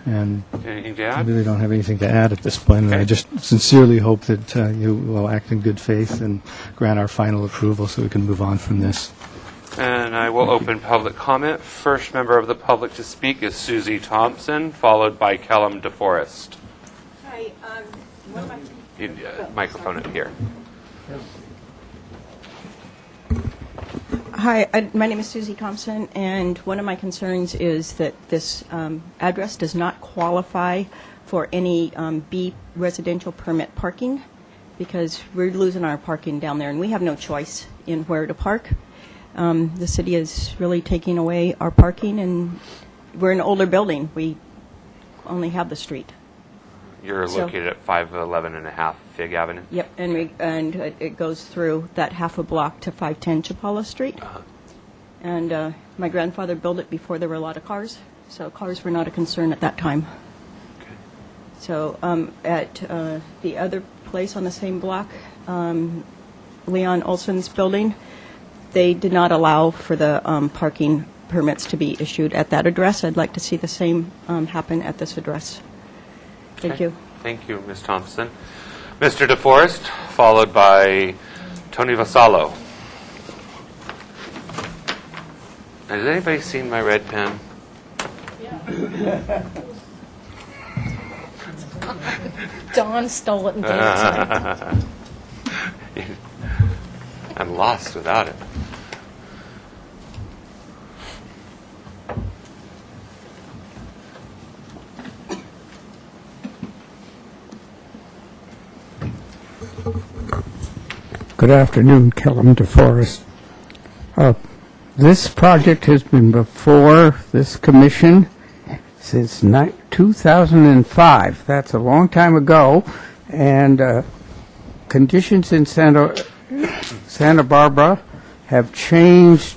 And Anything to I add? really don't have anything to add at this point, and I just sincerely hope that you will act in good faith and grant our final approval so we can move on from this. And I will open public comment. First member of the public to speak is Susie Thompson, followed by Kellum DeForest. Hi, what am I? Microphone up here. Hi, my name is Susie Thompson, and one of my concerns is that this address does not qualify for any B residential permit parking, because we're losing our parking down there, and we have no choice in where to park. The city is really taking away our parking, and we're an older building. We only have the street. You're So- located at 511 and a half Fig Avenue. Yep, and it goes through that half a block to 510 Chapala Street. And my grandfather built it before there were a lot of cars, so cars were not a concern at that time. So at the other place on the same block, Leon Olson's building, they did not allow for the parking permits to be issued at that address. I'd like to see the same happen at this address. Thank Okay. you. Thank you, Ms. Thompson. Mr. DeForest, followed by Tony Vasallo. Has anybody seen my red pen? Dawn stole it and gave it to me. I'm lost without it. Good afternoon, Kellum DeForest. This project has been before this commission since 2005. That's a long time ago, and conditions in Santa Barbara have changed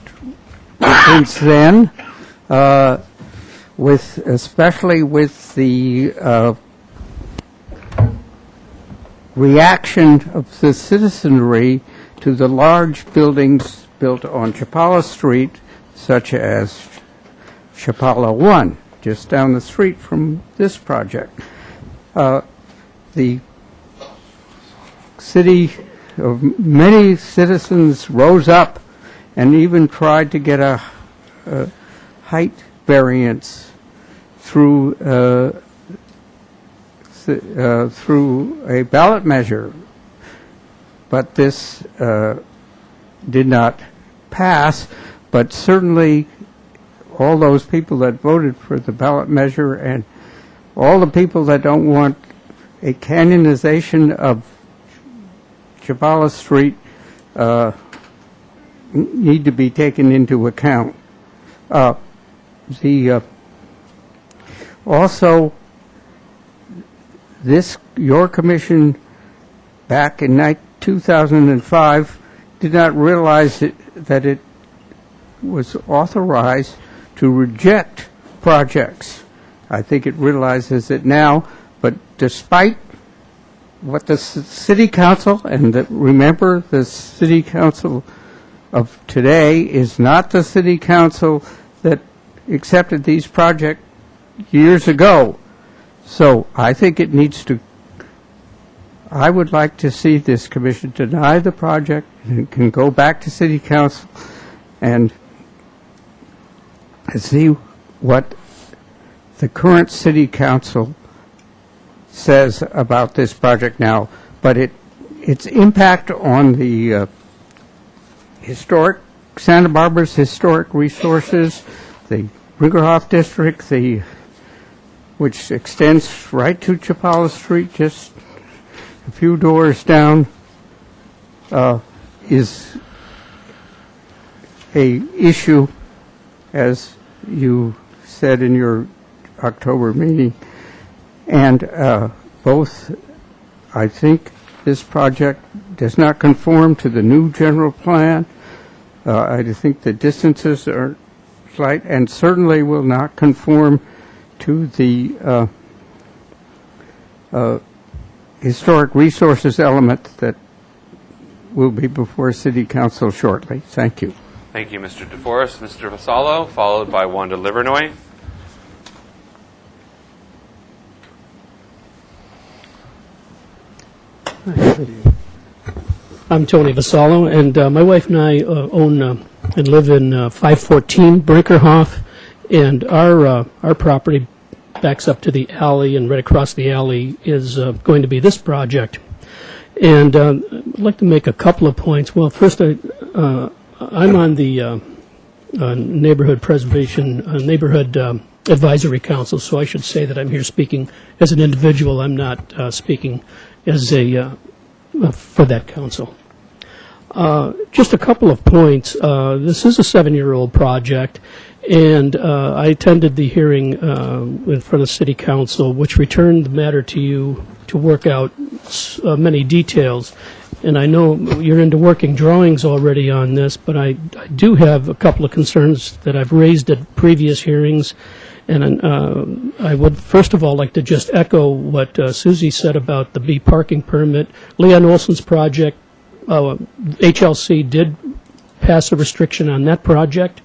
since then, especially with the reaction of the citizenry to the large buildings built on Chapala Street, such as Chapala 1, just down the street from this project. The city, many citizens rose up and even tried to get a height variance through a ballot measure, but this did not pass. But certainly all those people that voted for the ballot measure and all the people that don't want a canyonization of Chapala Street need to be taken into account. Also, your commission back in 2005 did not realize that it was authorized to reject projects. I think it realizes it now, but despite what the city council, and remember, the city council of today is not the city council that accepted these projects years ago. So I think it needs to, I would like to see this commission deny the project and can go back to city council and see what the current city council says about this project now. But its impact on the historic, Santa Barbara's historic resources, the Brinkerhoff district, which extends right to Chapala Street, just a few doors down, is a issue, as you said in your October meeting. And both, I think this project does not conform to the new general plan. I think the distances are slight and certainly will not conform to the historic resources element that will be before City Council shortly. Thank you. Thank you, Mr. DeForest. Mr. Vassallo, followed by Wanda Livernoy. I'm Tony Vassallo, and my wife and I own and live in 514 Brinkerhoff, and our property backs up to the alley, and right across the alley is going to be this project. And I'd like to make a couple of points. Well, first, I'm on the Neighborhood Preservation, Neighborhood Advisory Council, so I should say that I'm here speaking as an individual. I'm not speaking as for that council. Just a couple of points. This is a 7-year-old project, and I attended the hearing in front of City Council, which returned the matter to you to work out many details. And I know you're into working drawings already on this, but I do have a couple of concerns that I've raised at previous hearings. And I would first of all like to just echo what Susie said about the B parking permit. Leon Olson's project, HLC did pass a restriction on that project,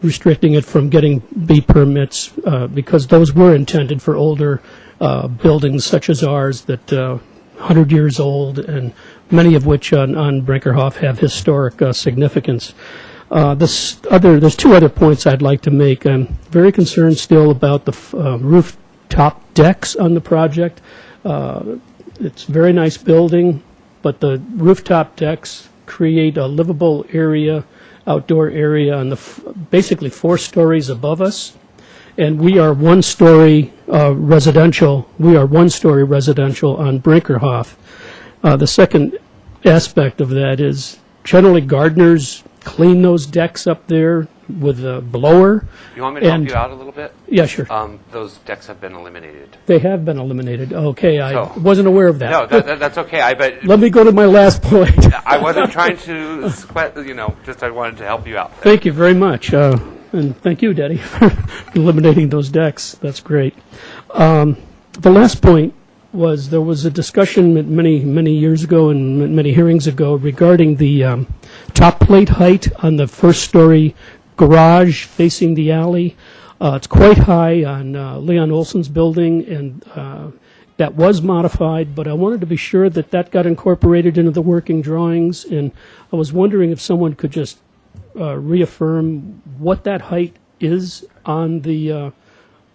restricting it from getting B permits because those were intended for older buildings such as ours that 100 years old, and many of which on Brinkerhoff have historic significance. There's two other points I'd like to make. I'm very concerned still about the rooftop decks on the project. It's a very nice building, but the rooftop decks create a livable area, outdoor area on the basically 4 stories above us. And we are one-story residential. We are one-story residential on Brinkerhoff. The second aspect of that is generally gardeners clean those decks up there with a blower. You want me to help you out a little bit? Yeah, sure. Those decks have been eliminated. They have been eliminated. Okay, I wasn't aware of that. No, that's okay. Let me go to my last point. I wasn't trying to sweat, just I wanted to help you out. Thank you very much. And thank you, Daddy, for eliminating those decks. That's great. The last point was there was a discussion many years ago and many hearings ago regarding the top plate height on the first-story garage facing the alley. It's quite high on Leon Olson's building, and that was modified, but I wanted to be sure that that got incorporated into the working drawings, and I was wondering if someone could just reaffirm what that height is on the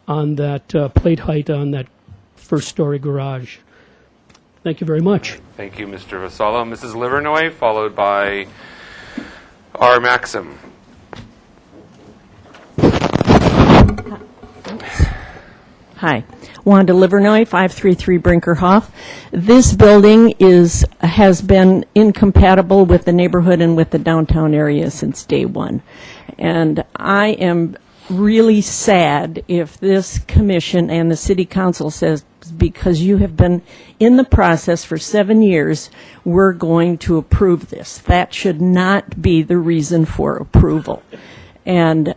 on that plate height on that first-story garage. Thank you very much. Thank you, Mr. Vassallo. Mrs. Livernoy, followed by R. Maxim. Hi, Wanda Livernoy, 533 Brinkerhoff. This building has been incompatible with the neighborhood and with the downtown area since day one. And I am really sad if this commission and the city council says, because you have been in the process for 7 years, we're going to approve this. That should not be the reason for approval. And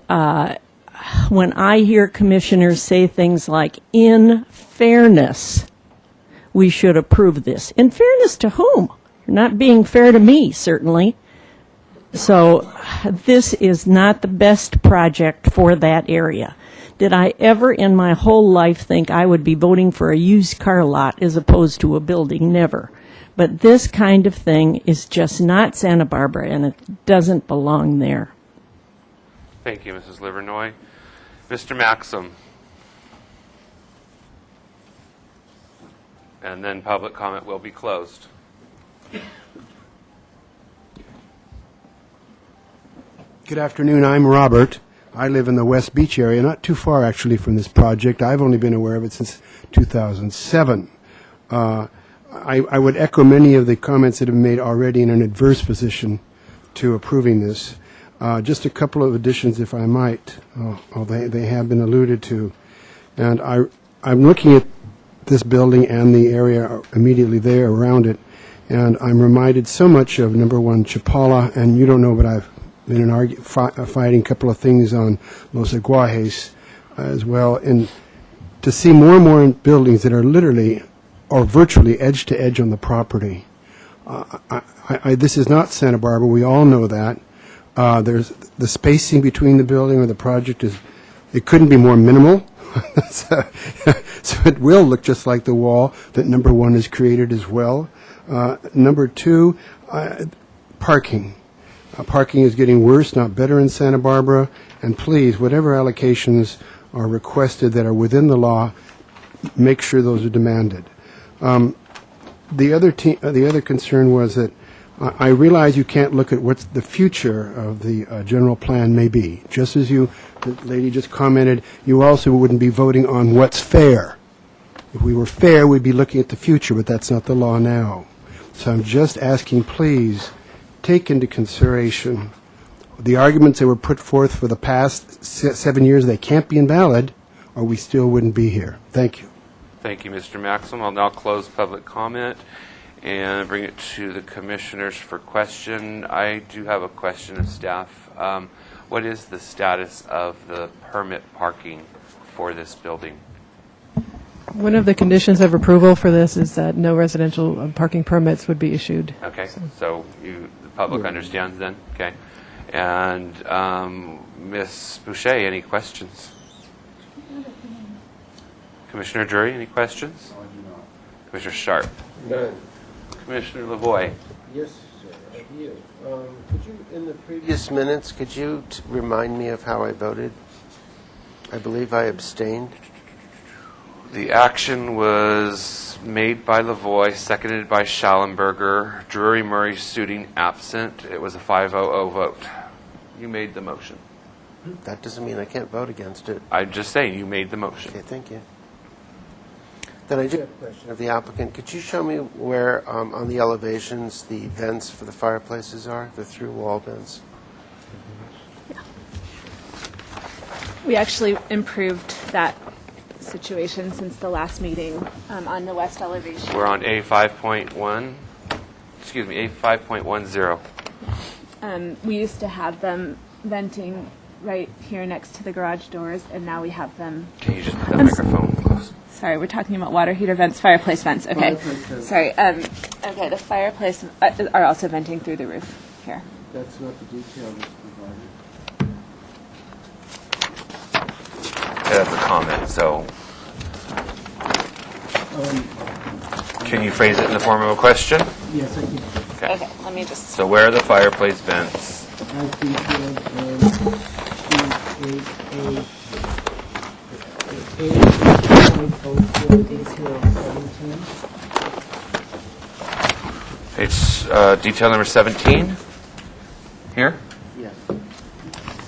when I hear commissioners say things like, in fairness, we should approve this. In fairness to whom? You're not being fair to me, certainly. So this is not the best project for that area. Did I ever in my whole life think I would be voting for a used car lot as opposed to a building? Never. But this kind of thing is just not Santa Barbara, and it doesn't belong there. Thank you, Mrs. Livernoy. Mr. Maxim. And then public comment will be closed. Good afternoon. I'm Robert. I live in the West Beach area, not too far actually from this project. I've only been aware of it since 2007. I would echo many of the comments that have been made already in an adverse position to approving this. Just a couple of additions, if I might. They have been alluded to. And I'm looking at this building and the area immediately there around it, and I'm reminded so much of number 1 Chapala, and you don't know, but I've been fighting a couple of things on Los Aguajes as well, and to see more and more buildings that are literally or virtually edge to edge on the property. This is not Santa Barbara. We all know that. There's the spacing between the building or the project it couldn't be more minimal. So it will look just like the wall that number 1 has created as well. Number 2, parking. Parking is getting worse, not better in Santa Barbara. And please, whatever allocations are requested that are within the law, make sure those are demanded. The other concern was that I realize you can't look at what the future of the general plan may be. Just as the lady just commented, you also wouldn't be voting on what's fair. If we were fair, we'd be looking at the future, but that's not the law now. So I'm just asking, please, take into consideration the arguments that were put forth for the past 7 years. They can't be invalid, or we still wouldn't be here. Thank you. Thank you, Mr. Maxim. I'll now close public comment and bring it to the commissioners for question. I do have a question of staff. What is the status of the permit parking for this building? One of the conditions of approval for this is that no residential parking permits would be issued. Okay, so the public understands then? Okay. And Ms. Boucher, any questions? Commissioner Drury, any questions? No, I do not. Commissioner Sharp? None. Commissioner Lavoie? Yes, sir. I do. Could you, in the previous minutes, could you remind me of how I voted? I believe I abstained. The action was made by Lavoie, seconded by Schallenberger. Drury Murray Suding absent. It was a 5-0 vote. You made the motion. That doesn't mean I can't vote against it. I'm just saying you made the motion. Okay, thank you. Then I do have a question of the applicant. Could you show me where on the elevations the vents for the fireplaces are, the through-wall vents? We actually improved that situation since the last meeting on the west elevation. We're on A5.1, excuse me, A5.10. We used to have them venting right here next to the garage doors, and now we have them. Can you just put that microphone close? Sorry, we're talking about water heater vents, fireplace vents. Okay. Sorry. Okay, the fireplace are also venting through the roof here. That's not the detail that's provided. That's a comment, so can you phrase it in the form of a question? Yes, I can. Okay, let me just. So where are the fireplace vents? As detailed It's detail number 17. Here? Yes.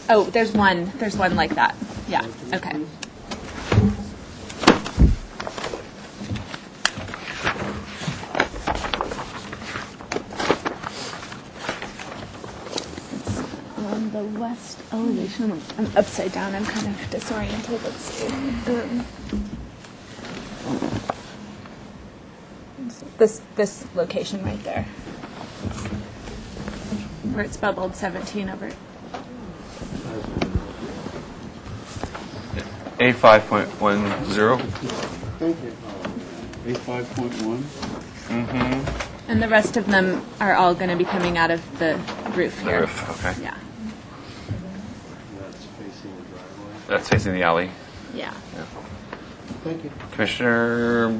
Oh, there's one like that. Yeah. Okay. It's on the west elevation. I'm upside down. I'm kind of disoriented. Let's see. This location right there, where it's bubbled 17 over. A5.10. Thank you. A5.1. And the rest of them are all going to be coming out of the roof The here. roof, okay. Yeah. That's facing the alley. Yeah. Thank you. Commissioner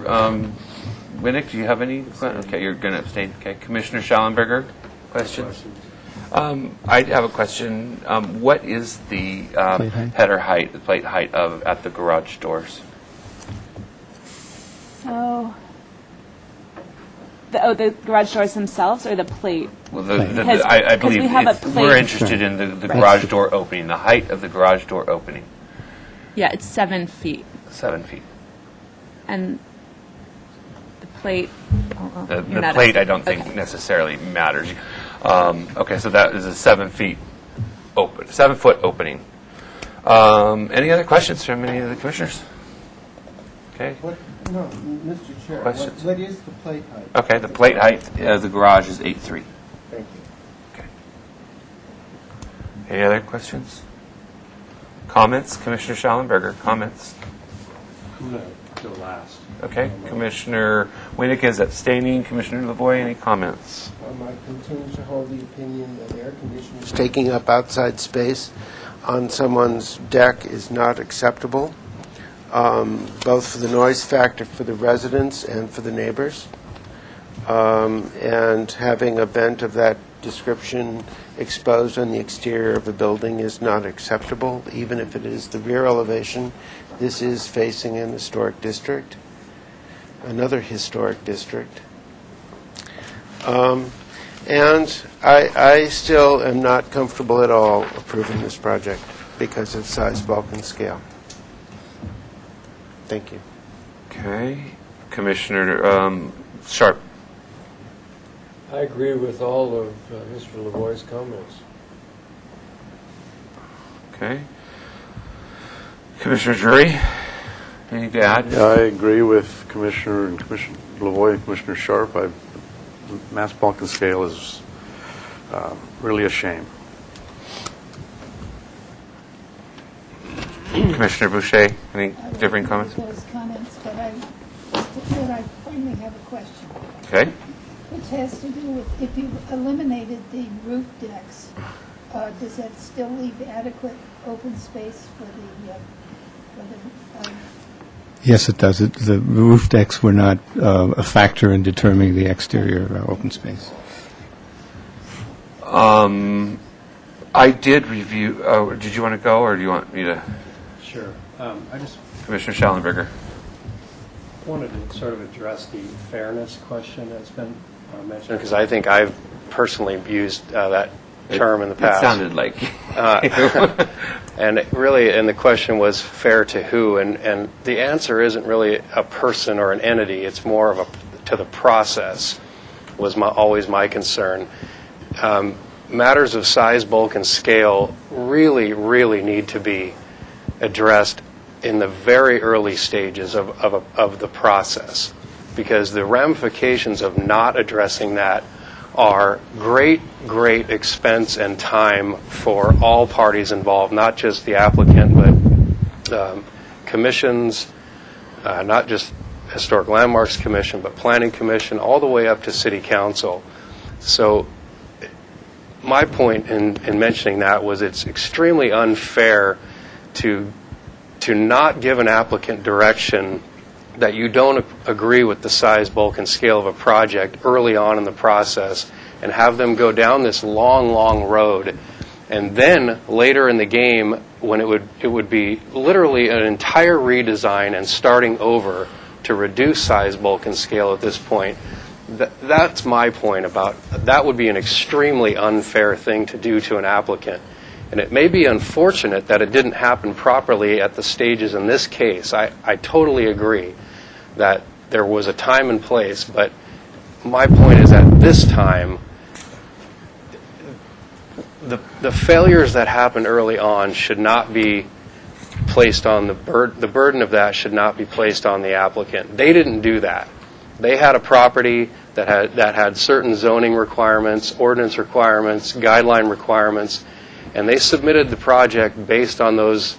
Winnick, do you have any? Okay, you're going to abstain. Okay, Commissioner Schallenberger, questions? I have a question. What is the Plate height? header height, the plate height at the garage doors? So, the garage doors themselves or the plate? Well, Because- I because believe we have a we're plate. interested in the Right. garage door opening, the height of the garage door opening, Yeah, it's 7 feet. 7 feet. And the plate. The you're not plate, a- I don't think okay. necessarily matters. Okay, so that is a 7 feet open, 7-foot opening. Any other questions from any of the commissioners? Okay. No, Mr. Chair, Questions? what is the plate height? Okay, the plate height of the garage is 8'3". Thank you. Okay. Any other questions? Comments? Commissioner Schallenberger, comments? I'm going to go last. Okay. Commissioner Winnick is abstaining. Commissioner Lavoie, any comments? I continue to hold the opinion that air conditioning taking up outside space on someone's deck is not acceptable, both for the noise factor for the residents and for the neighbors. And having a vent of that description exposed on the exterior of a building is not acceptable, even if it is the rear elevation. This is facing an historic district, another historic district. And I still am not comfortable at all approving this project because of size, bulk, and scale. Thank you. Okay. Commissioner Sharp. I agree with all of Mr. Lavoie's comments. Okay. Commissioner Drury, anything to add? Yeah, I agree with Commissioner Lavoie and Commissioner Sharp. Mass bulk and scale is really a shame. Commissioner Boucher, any differing comments? Those comments, but I finally have a question, Okay. which has to do with if you eliminated the roof decks, does that still leave adequate open space for the Yes, it does. The roof decks were not a factor in determining the exterior open space. I did review. Oh, did you want to go, or do you want me to? Sure. I just Commissioner Schallenberger. wanted to sort of address the fairness question that's been mentioned. Because I think I've personally used that term in the past. It sounded like. And the question was fair to who, and the answer isn't really a person or an entity. It's more of to the process. Was always my concern. Matters of size, bulk, and scale really, really need to be addressed in the very early stages of the process, because the ramifications of not addressing that are great, great expense and time for all parties involved, not just the applicant, but commissions, not just Historic Landmarks Commission, but Planning Commission, all the way up to City Council. So my point in mentioning that was it's extremely unfair to not give an applicant direction that you don't agree with the size, bulk, and scale of a project early on in the process and have them go down this long, long road. And then later in the game, when it would be literally an entire redesign and starting over to reduce size, bulk, and scale at this point, that's my point about that would be an extremely unfair thing to do to an applicant. And it may be unfortunate that it didn't happen properly at the stages in this case. I totally agree that there was a time and place, but my point is at this time, the failures that happened early on should not be placed on the burden of that should not be placed on the applicant. They didn't do that. They had a property that had certain zoning requirements, ordinance requirements, guideline requirements, and they submitted the project based on those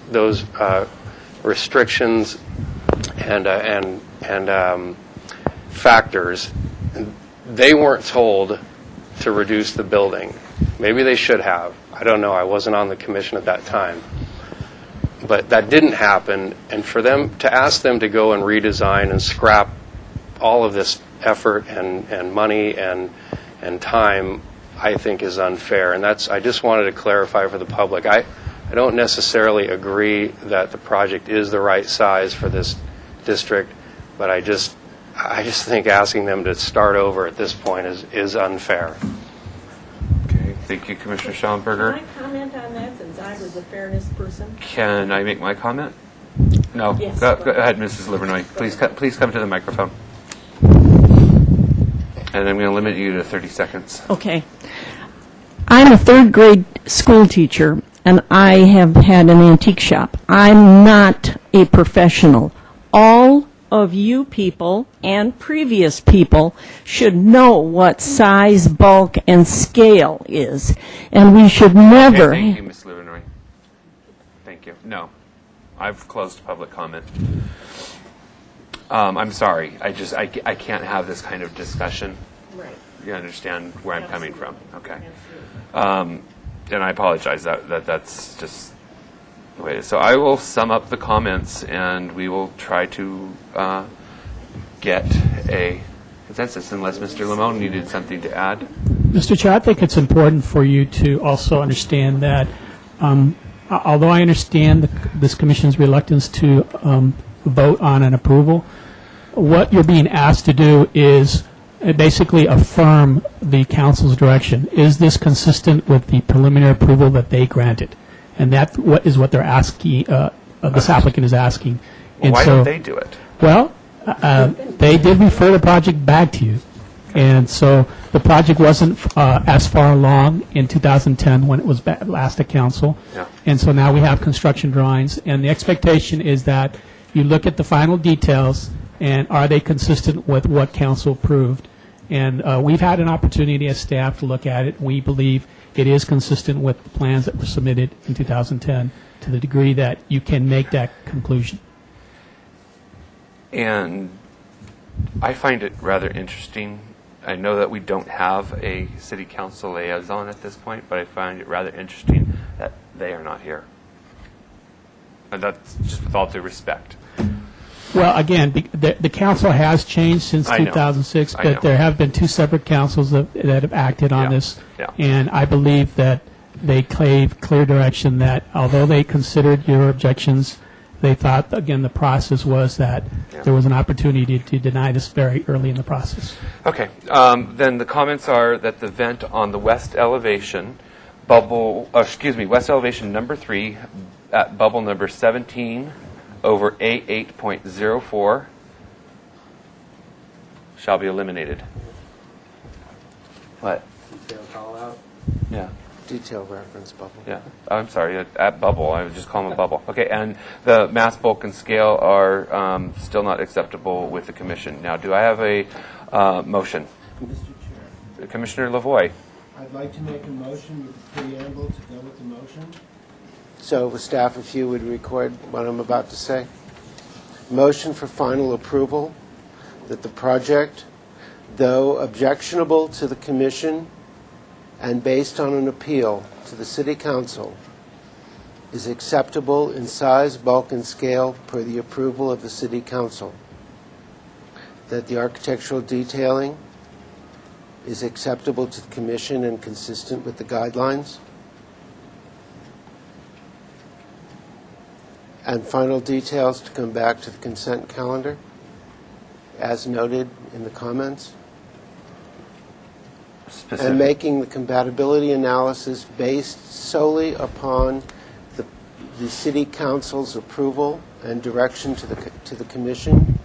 restrictions and factors. They weren't told to reduce the building. Maybe they should have. I don't know. I wasn't on the commission at that time. But that didn't happen, and for them to ask them to go and redesign and scrap all of this effort and money and time, I think is unfair. And I just wanted to clarify for the public. I don't necessarily agree that the project is the right size for this district, but I just think asking them to start over at this point is unfair. Okay, thank you, Commissioner Schallenberger. Can I comment on that since I was a fairness person? Can I make my comment? No. Yes. Go ahead, Mrs. Livernoy. Please come to the microphone. And I'm going to limit you to 30 seconds. Okay. I'm a third grade school teacher, and I have had an antique shop. I'm not a professional. All of you people and previous people should know what size, bulk, and scale is. And we should never... Okay, thank you, Ms. Livernoy. Thank you. No. I've closed public comment. I'm sorry. I can't have this kind of discussion. Right. You understand where I'm coming from. Okay. And I apologize. That's just the way it is. So I will sum up the comments, and we will try to get a consensus, unless Mr. Limon needed something to add. Mr. Chair, I think it's important for you to also understand that although I understand this Commission's reluctance to vote on an approval, what you're being asked to do is basically affirm the Council's direction. Is this consistent with the preliminary approval that they granted? And that is what they're asking, this applicant is asking. Well, why don't they do it? Well, they did refer the project back to you. And so the project wasn't as far along in 2010 when it was last at council. Yeah. And so now we have construction drawings. And the expectation is that you look at the final details and are they consistent with what council approved. And we've had an opportunity as staff to look at it. We believe it is consistent with the plans that were submitted in 2010 to the degree that you can make that conclusion. And I find it rather interesting. I know that we don't have a city council liaison at this point, but I find it rather interesting that they are not here. And that's just with all due respect. Well, again, the council has changed since I know. 2006, I know. but there have been two separate councils that have acted on this. Yeah. And I believe that they gave clear direction that although they considered your objections, they thought, again, the process was that there was an opportunity to deny this very early in the process. Okay. Then the comments are that the vent on the west elevation, west elevation number 3 at bubble number 17 over A8.04 shall be eliminated. What? Detail call out. Yeah. Detail reference bubble. Yeah. I'm sorry, at bubble. I would just call them a bubble. Okay, and the mass, bulk, and scale are still not acceptable with the commission. Now, do I have a motion? Mr. Chair, Commissioner Lavoie. I'd like to make a motion with the preamble to go with the motion. So, staff, if you would record what I'm about to say. Motion for final approval that the project, though objectionable to the commission and based on an appeal to the City Council, is acceptable in size, bulk, and scale per the approval of the City Council. That the architectural detailing is acceptable to the commission and consistent with the guidelines. And final details to come back to the consent calendar, as noted in the comments. Specific. And making the compatibility analysis based solely upon the City Council's approval and direction to the Commission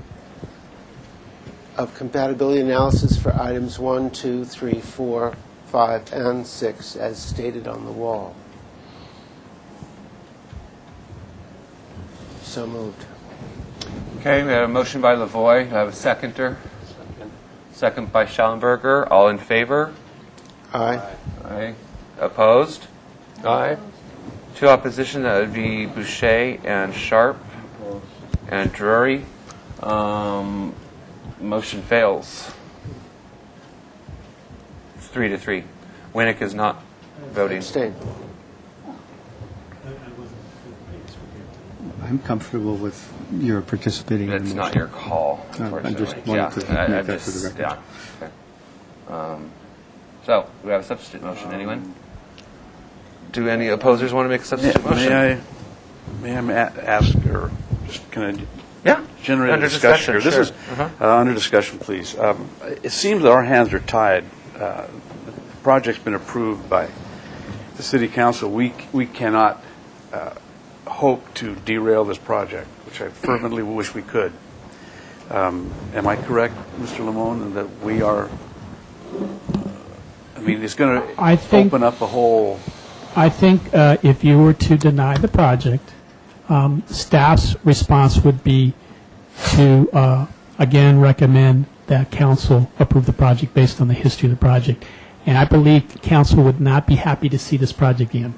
of compatibility analysis for items 1, 2, 3, 4, 5, and 6 as stated on the wall. So moved. Okay, we have a motion by Lavoie. Do I have a seconder? Second by Schallenberger. All in favor? Aye. Aye. Opposed? Aye. Two opposition, that would be Boucher and Sharp and Drury. Motion fails. It's 3-3. Winnick is not voting? Abstain. I'm comfortable with your participating in the It's motion. not your call, I unfortunately. just wanted to make that for the record. Yeah. Okay. So, do we have a substitute motion? Anyone? Do any opposers want to make a substitute motion? May I ask, or just can I Yeah. generate Under a discussion here? discussion, This sure. is under discussion, please. It seems that our hands are tied. The project's been approved by the city council. We cannot hope to derail this project, which I fervently wish we could. Am I correct, Mr. Limon, that we are? I mean, it's going I to think- open up a whole. I think if you were to deny the project, staff's response would be to, again, recommend that council approve the project based on the history of the project. And I believe council would not be happy to see this project again.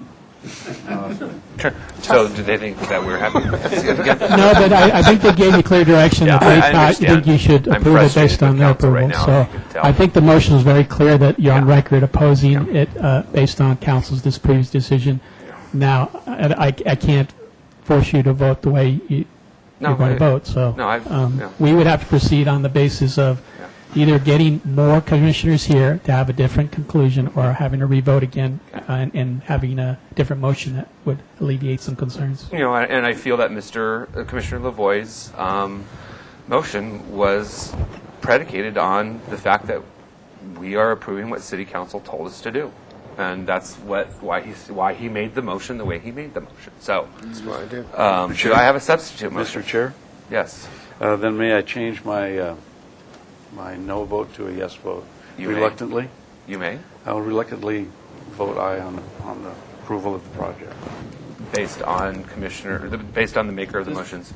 Sure. So, do they think that we're happy to see it again? No, but I think they gave you clear direction that Yeah, they I thought understand. think you should I'm approve it frustrated based on with their council right approval. now, So you can tell. I think the motion is very clear that you're on Yeah. record opposing it based on council's previous decision. Now, I can't force you to vote the way you're going to vote. So no, yeah. we would have to proceed on the basis of either getting more commissioners here to have a different conclusion or having to revote again and having a different motion that would alleviate some concerns. You know, and I feel that Commissioner Lavoie's motion was predicated on the fact that we are approving what City Council told us to do, and that's why he made the motion the way he made the motion. So, That's what I do. should I have a substitute motion? Mr. Chair? Yes. Then may I change my my no vote to a yes vote? You may. Reluctantly? You may, I'll reluctantly vote aye on the approval of the project. based on based on the maker of the motion's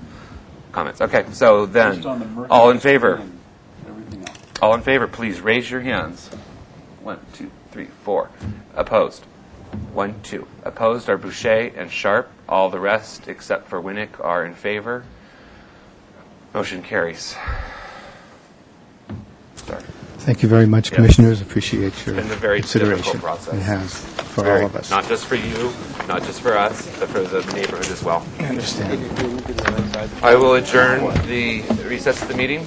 comments. Okay. So then, Based on the mercury all in favor? and everything else. All in favor, please raise your hands. 1, 2, 3, 4. Opposed? 1, 2. Opposed are Boucher and Sharp. All the rest, except for Winnick, are in favor. Motion carries. Sorry. Thank you very much, Yes. Commissioners. Appreciate your It's been a very consideration. difficult process. It has, for Very- all of us. Not just for you, not just for us, but for the neighborhood as well. I understand. I will adjourn the recess of the meeting.